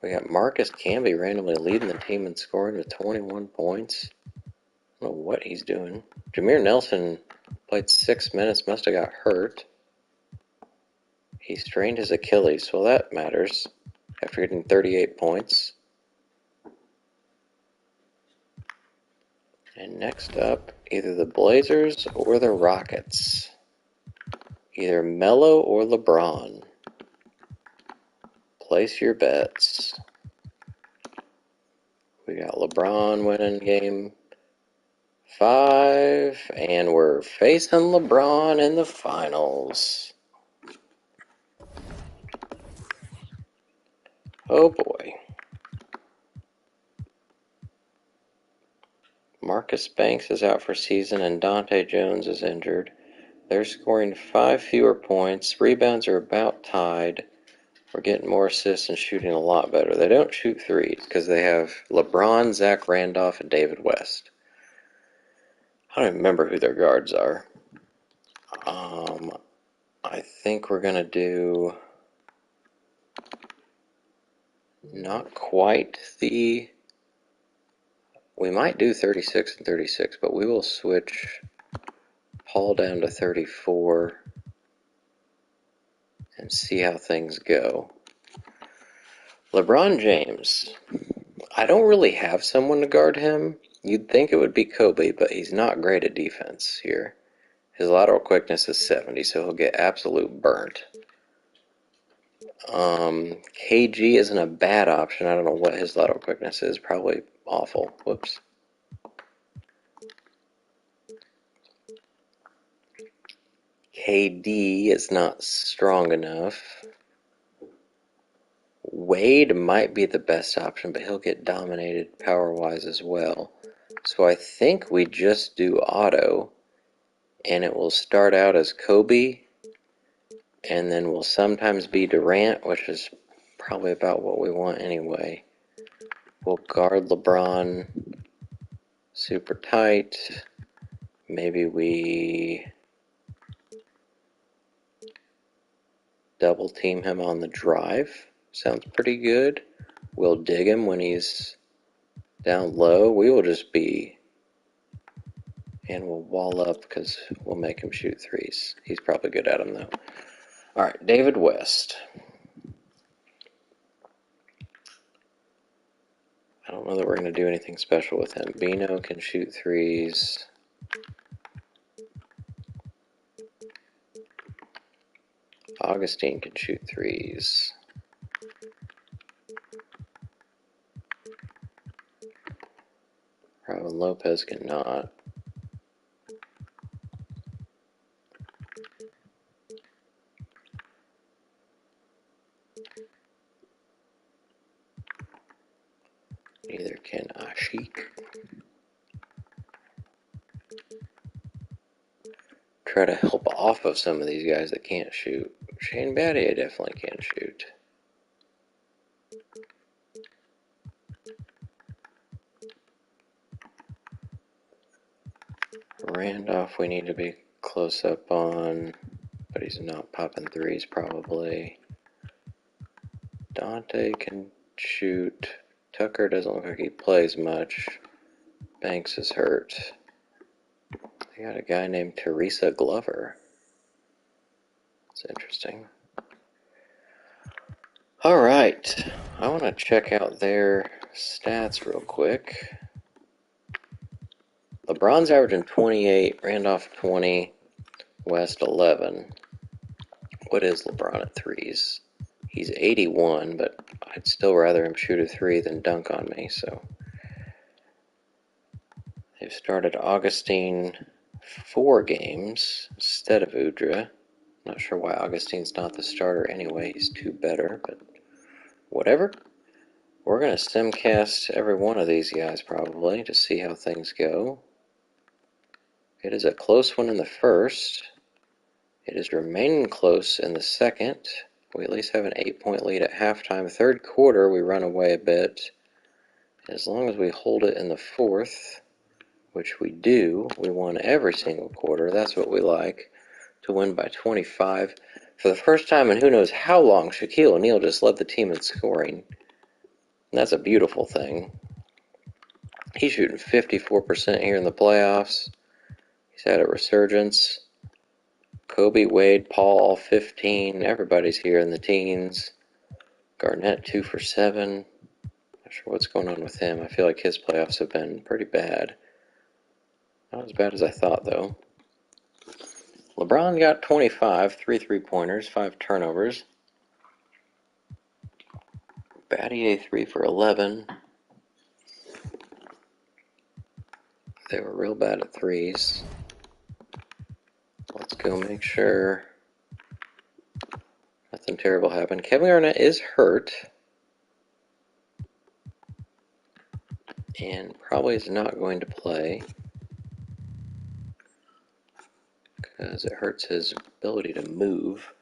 We got Marcus Camby randomly leading the team in scoring with 21 points. I don't know what he's doing. Jameer Nelson played 6 minutes, must have got hurt. He strained his Achilles, well that matters, after getting 38 points. And next up, either the Blazers or the Rockets. Either Melo or LeBron. Place your bets. We got LeBron winning game 5, and we're facing LeBron in the finals. Oh boy. Marcus Banks is out for season and Dante Jones is injured. They're scoring 5 fewer points. Rebounds are about tied. We're getting more assists and shooting a lot better. They don't shoot threes because they have LeBron, Zach Randolph, and David West. I don't even remember who their guards are. I think we're going to do not quite the... We might do 36 and 36, but we will switch Paul down to 34 and see how things go. LeBron James. I don't really have someone to guard him. You'd think it would be Kobe, but he's not great at defense here. His lateral quickness is 70, so he'll get absolute burnt. KG isn't a bad option. I don't know what his lateral quickness is. Probably awful. Whoops. KD is not strong enough. Wade might be the best option, but he'll get dominated power-wise as well. So I think we just do auto, and it will start out as Kobe, and then will sometimes be Durant, which is probably about what we want anyway. We'll guard LeBron super tight. Maybe we double team him on the drive. Sounds pretty good. We'll dig him when he's down low. We will just be, and we'll wall up because we'll make him shoot threes. He's probably good at them though. Alright, David West. I don't know that we're going to do anything special with him. Bino can shoot threes. Augustine can shoot threes. Robin Lopez cannot. Neither can Ashik. Try to help off of some of these guys that can't shoot. Shane Battier definitely can shoot. Randolph we need to be close up on, but he's not popping threes probably. Dante can shoot. Tucker doesn't look like he plays much. Banks is hurt. They got a guy named Teresa Glover. That's interesting. All right, I want to check out their stats real quick. LeBron's averaging 28, Randolph 20, West 11. What is LeBron at threes? He's 81, but I'd still rather him shoot a three than dunk on me, so. They've started Augustine 4 games instead of Udra. Not sure why Augustine's not the starter anyway. He's 2 better, but whatever. We're going to simcast every one of these guys probably to see how things go. It is a close one in the first. It is remaining close in the second. We at least have an 8-point lead at halftime. Third quarter, we run away a bit. As long as we hold it in the fourth, which we do, we won every single quarter. That's what we like, to win by 25. For the first time in who knows how long, Shaquille O'Neal just led the team in scoring. And that's a beautiful thing. He's shooting 54% here in the playoffs. He's had a resurgence. Kobe, Wade, Paul, all 15. Everybody's here in the teens. Garnett, 2 for 7. Not sure what's going on with him. I feel like his playoffs have been pretty bad. Not as bad as I thought, though. LeBron got 25, 3 3-pointers, 5 turnovers. Battier 3 for 11. They were real bad at threes. Let's go make sure nothing terrible happened. Kevin Garnett is hurt. And probably is not going to play. Because it hurts his ability to move.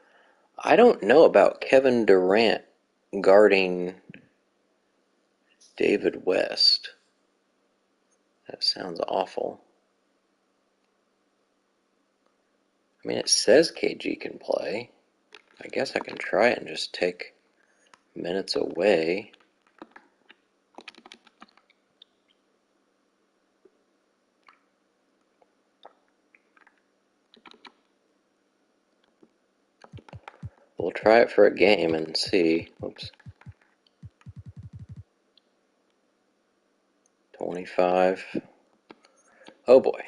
I don't know about Kevin Durant guarding David West. That sounds awful. I mean, it says KG can play. I guess I can try it and just take minutes away. We'll try it for a game and see. Oops. 25. Oh boy.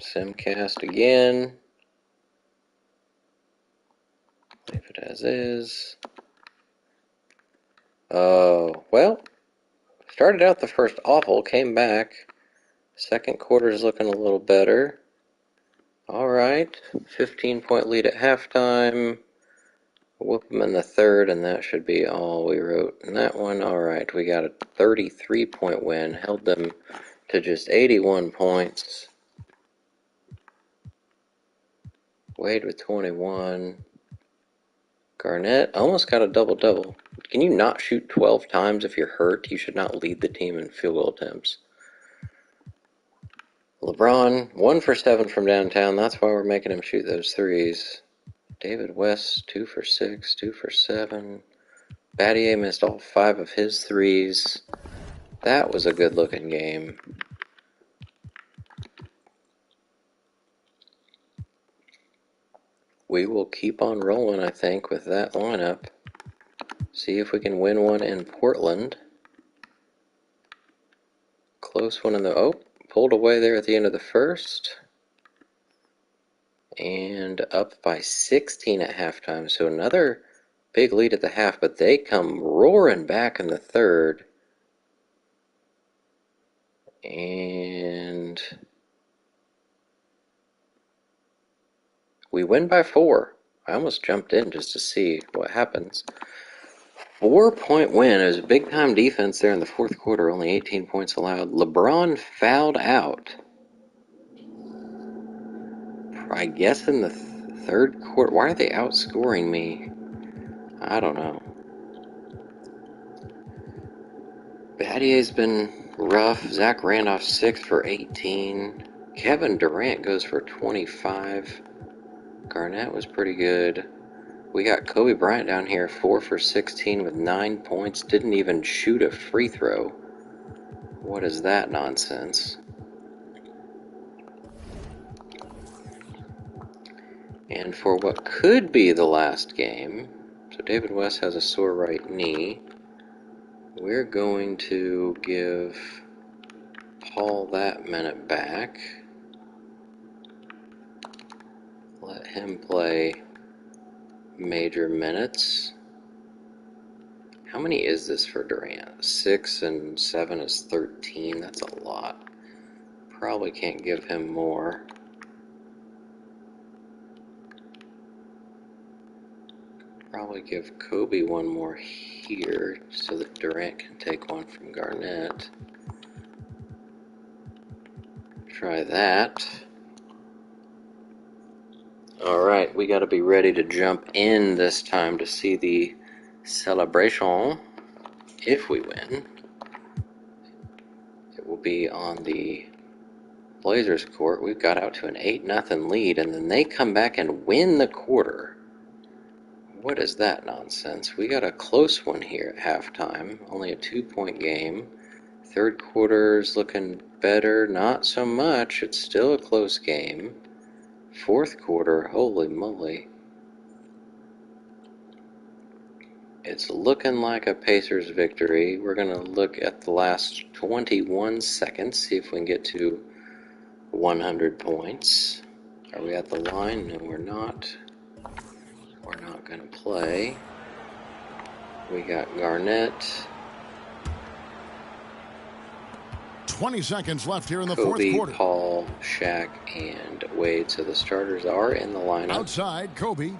Simcast again. Leave it as is. Oh, well. Started out the first awful, came back. Second quarter is looking a little better. Alright. 15-point lead at halftime. Whoop them in the third, and that should be all we wrote in that one. Alright, we got a 33-point win. Held them to just 81 points. Wade with 21. Garnett almost got a double-double. Can you not shoot 12 times if you're hurt? You should not lead the team in field goal attempts. LeBron, 1 for 7 from downtown. That's why we're making him shoot those threes. David West, 2 for 6, 2 for 7. Battier missed all 5 of his threes. That was a good-looking game. We will keep on rolling, I think, with that lineup. See if we can win one in Portland. Close one in the... Oh, pulled away there at the end of the first. And up by 16 at halftime. So another big lead at the half, but they come roaring back in the third. And we win by 4. I almost jumped in just to see what happens. 4-point win. It was a big-time defense there in the fourth quarter. Only 18 points allowed. LeBron fouled out. I guess in the third quarter. Why are they outscoring me? I don't know. Battier's been rough. Zach Randolph 6 for 18. Kevin Durant goes for 25. Garnett was pretty good. We got Kobe Bryant down here, 4 for 16 with 9 points. Didn't even shoot a free throw. What is that nonsense? And for what could be the last game, so David West has a sore right knee. We're going to give Paul that minute back. Let him play major minutes. How many is this for Durant? 6 and 7 is 13. That's a lot. Probably can't give him more. Probably give Kobe one more here so that Durant can take one from Garnett. Try that. Alright, we gotta be ready to jump in this time to see the celebration. If we win, it will be on the Blazers court. We've got out to an 8-0 lead, and then they come back and win the quarter. What is that nonsense? We got a close one here at halftime. Only a 2-point game. Third quarter's looking better. Not so much. It's still a close game. Fourth quarter, holy moly. It's looking like a Pacers victory. We're going to look at the last 21 seconds, see if we can get to 100 points. Are we at the line? No, we're not. We're not going to play. We got Garnett. 20 seconds left here in the fourth quarter. Paul, Shaq, and Wade. So the starters are in the lineup. Outside, Kobe.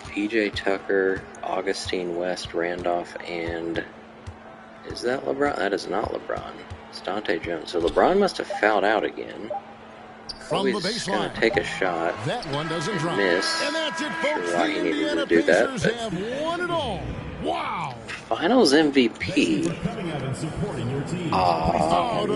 PJ Tucker, Augustine West, Randolph, and is that LeBron? That is not LeBron. It's Dante Jones. So LeBron must have fouled out again. From the baseline, going to take a shot. That one doesn't drop. Miss. And that's it, folks. Sure why he needed to do Pacers that. have won it all. Wow. Finals MVP.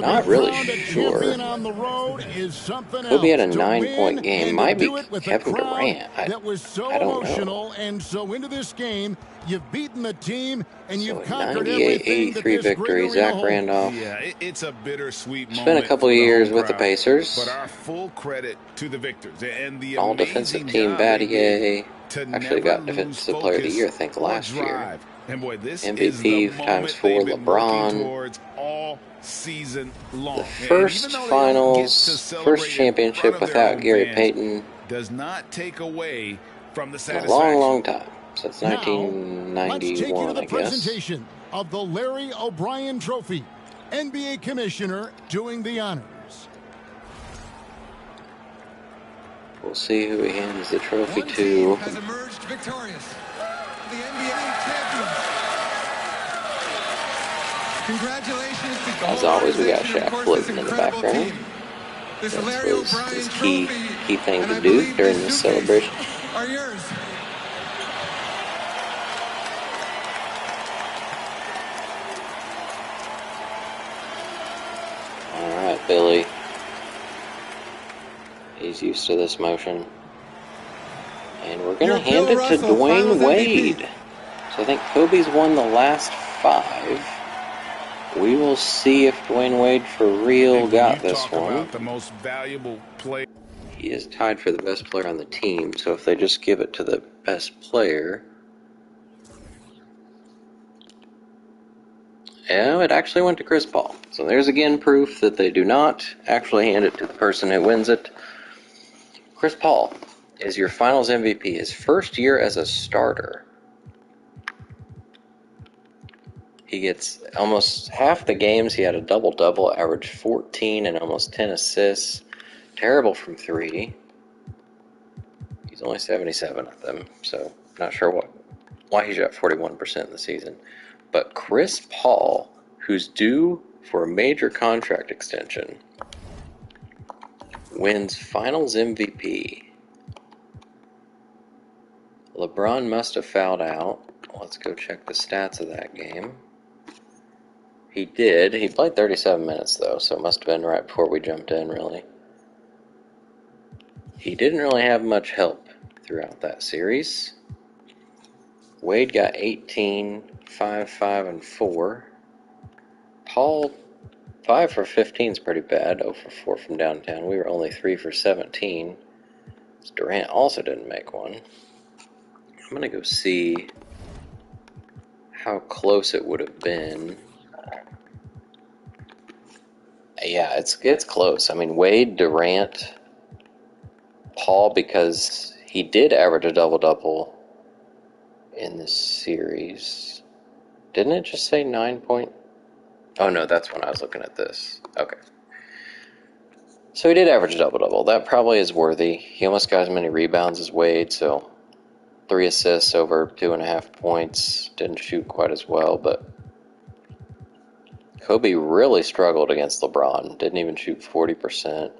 Not really sure. Kobe had a 9-point game. Might be Kevin Durant. I don't know. And so into this game, you've beaten the team and you've So conquered 98-83 victory. Zach Randolph. Yeah, it's a bittersweet moment. It's been a couple of years with the Pacers. But our full credit to the victors and the All defensive team Battier. Actually got defensive player of the year, I think, last year. And boy, this MVP times 4 LeBron. All season long. The first finals, first championship without Gary Payton does not take away from the in a satisfaction. long time. Since 1991, let's take you to the I guess. presentation of the Larry O'Brien Trophy. NBA Commissioner doing the honors. We'll see who he hands the trophy to. Has emerged victorious. The NBA champions. Congratulations to the As always, we got organization, Shaq of course, floating this in the incredible background. team. This That Larry was O'Brien his trophy, key thing and to I do believe during the this suitcase celebration. Are yours. All right, Billy. He's used to this motion. And we're going to hand it to Dwayne Wade. So I think Kobe's won the last 5. We will see if Dwayne Wade for real got this one. About the most valuable player. He is tied for the best player on the team, so if they just give it to the best player... Yeah, it actually went to Chris Paul. So there's again proof that they do not actually hand it to the person who wins it. Chris Paul is your finals MVP, his first year as a starter. He gets almost half the games. He had a double-double, averaged 14 and almost 10 assists. Terrible from 3. He's only 77 of them, so not sure why he shot 41% in the season. But Chris Paul, who's due for a major contract extension, wins finals MVP. LeBron must have fouled out. Let's go check the stats of that game. He did. He played 37 minutes, though, so it must have been right before we jumped in, really. He didn't really have much help throughout that series. Wade got 18, 5, 5, and 4. Paul, 5 for 15 is pretty bad. 0 for 4 from downtown. We were only 3 for 17. Durant also didn't make one. I'm going to go see how close it would have been. Yeah, it's close. I mean, Wade, Durant, Paul, because he did average a double-double in this series. Didn't it just say 9 point? Oh, no, that's when I was looking at this. Okay. So he did average a double-double. That probably is worthy. He almost got as many rebounds as Wade, so 3 assists over 2.5 points. Didn't shoot quite as well, but Kobe really struggled against LeBron. Didn't even shoot 40%.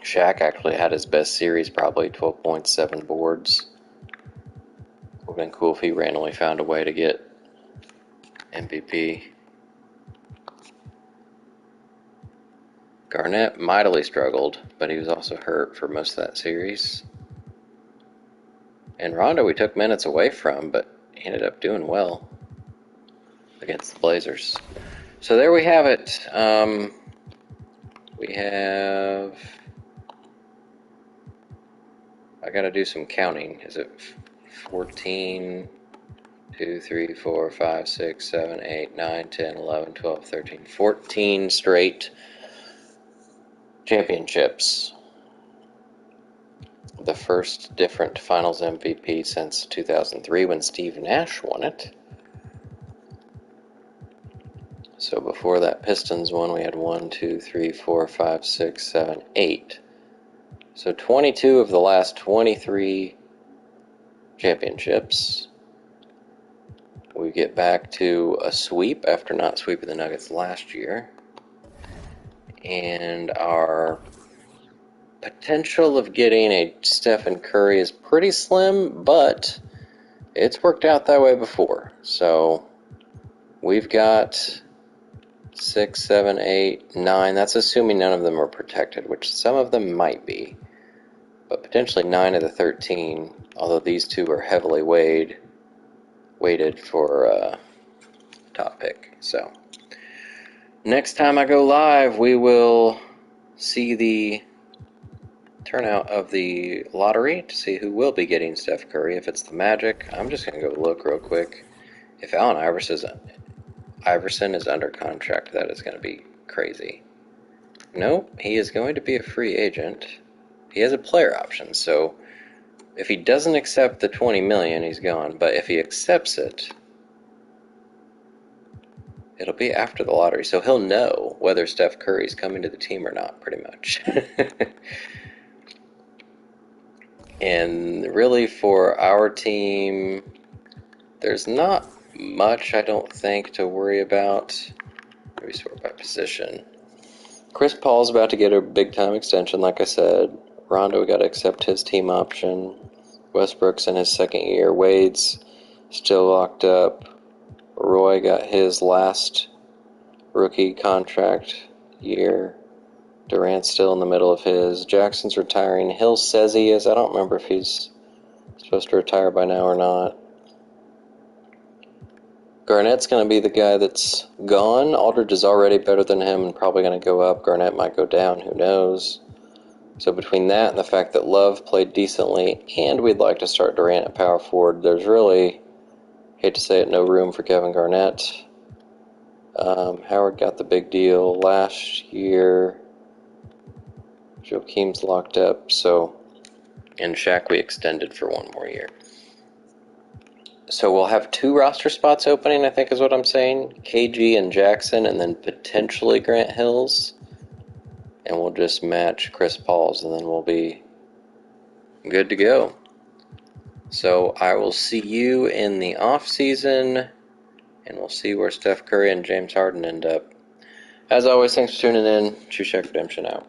Shaq actually had his best series, probably 12 points, 7 boards. Would have been cool if he randomly found a way to get MVP. Garnett mightily struggled, but he was also hurt for most of that series. And Rondo we took minutes away from, but he ended up doing well against the Blazers. So there we have it. We have... I gotta do some counting. Is it 14, 2, 3, 4, 5, 6, 7, 8, 9, 10, 11, 12, 13, 14 straight championships. The first different Finals MVP since 2003 when Steve Nash won it. So before that Pistons one, we had 1, 2, 3, 4, 5, 6, 7, 8. So 22 of the last 23 championships. We get back to a sweep after not sweeping the Nuggets last year. And our potential of getting a Stephen Curry is pretty slim, but it's worked out that way before. So we've got 6, 7, 8, 9. That's assuming none of them are protected, which some of them might be. But potentially 9 of the 13, although these two are heavily weighted for top pick. So next time I go live, we will see the turnout of the lottery to see who will be getting Steph Curry. If it's the Magic, I'm just going to go look real quick. If Allen Iverson is under contract, that is going to be crazy. Nope, he is going to be a free agent. He has a player option, so if he doesn't accept the $20 million, he's gone. But if he accepts it, it'll be after the lottery, so he'll know whether Steph Curry's coming to the team or not, pretty much. And really, for our team, there's not much, I don't think, to worry about. Maybe sort by position. Chris Paul's about to get a big-time extension, like I said. Rondo got to accept his team option. Westbrook's in his second year. Wade's still locked up. Roy got his last rookie contract year. Durant's still in the middle of his. Jackson's retiring. Hill says he is. I don't remember if he's supposed to retire by now or not. Garnett's going to be the guy that's gone. Aldridge is already better than him and probably going to go up. Garnett might go down. Who knows? So between that and the fact that Love played decently and we'd like to start Durant at power forward, there's really, hate to say it, no room for Kevin Garnett. Howard got the big deal last year. Joakim's locked up, and Shaq we extended for 1 more year. So we'll have 2 roster spots opening, I think is what I'm saying. KG and Jackson, and then potentially Grant Hills. And we'll just match Chris Paul's, and then we'll be good to go. So I will see you in the off season, and we'll see where Steph Curry and James Harden end up. As always, thanks for tuning in. Shaq Redemption out.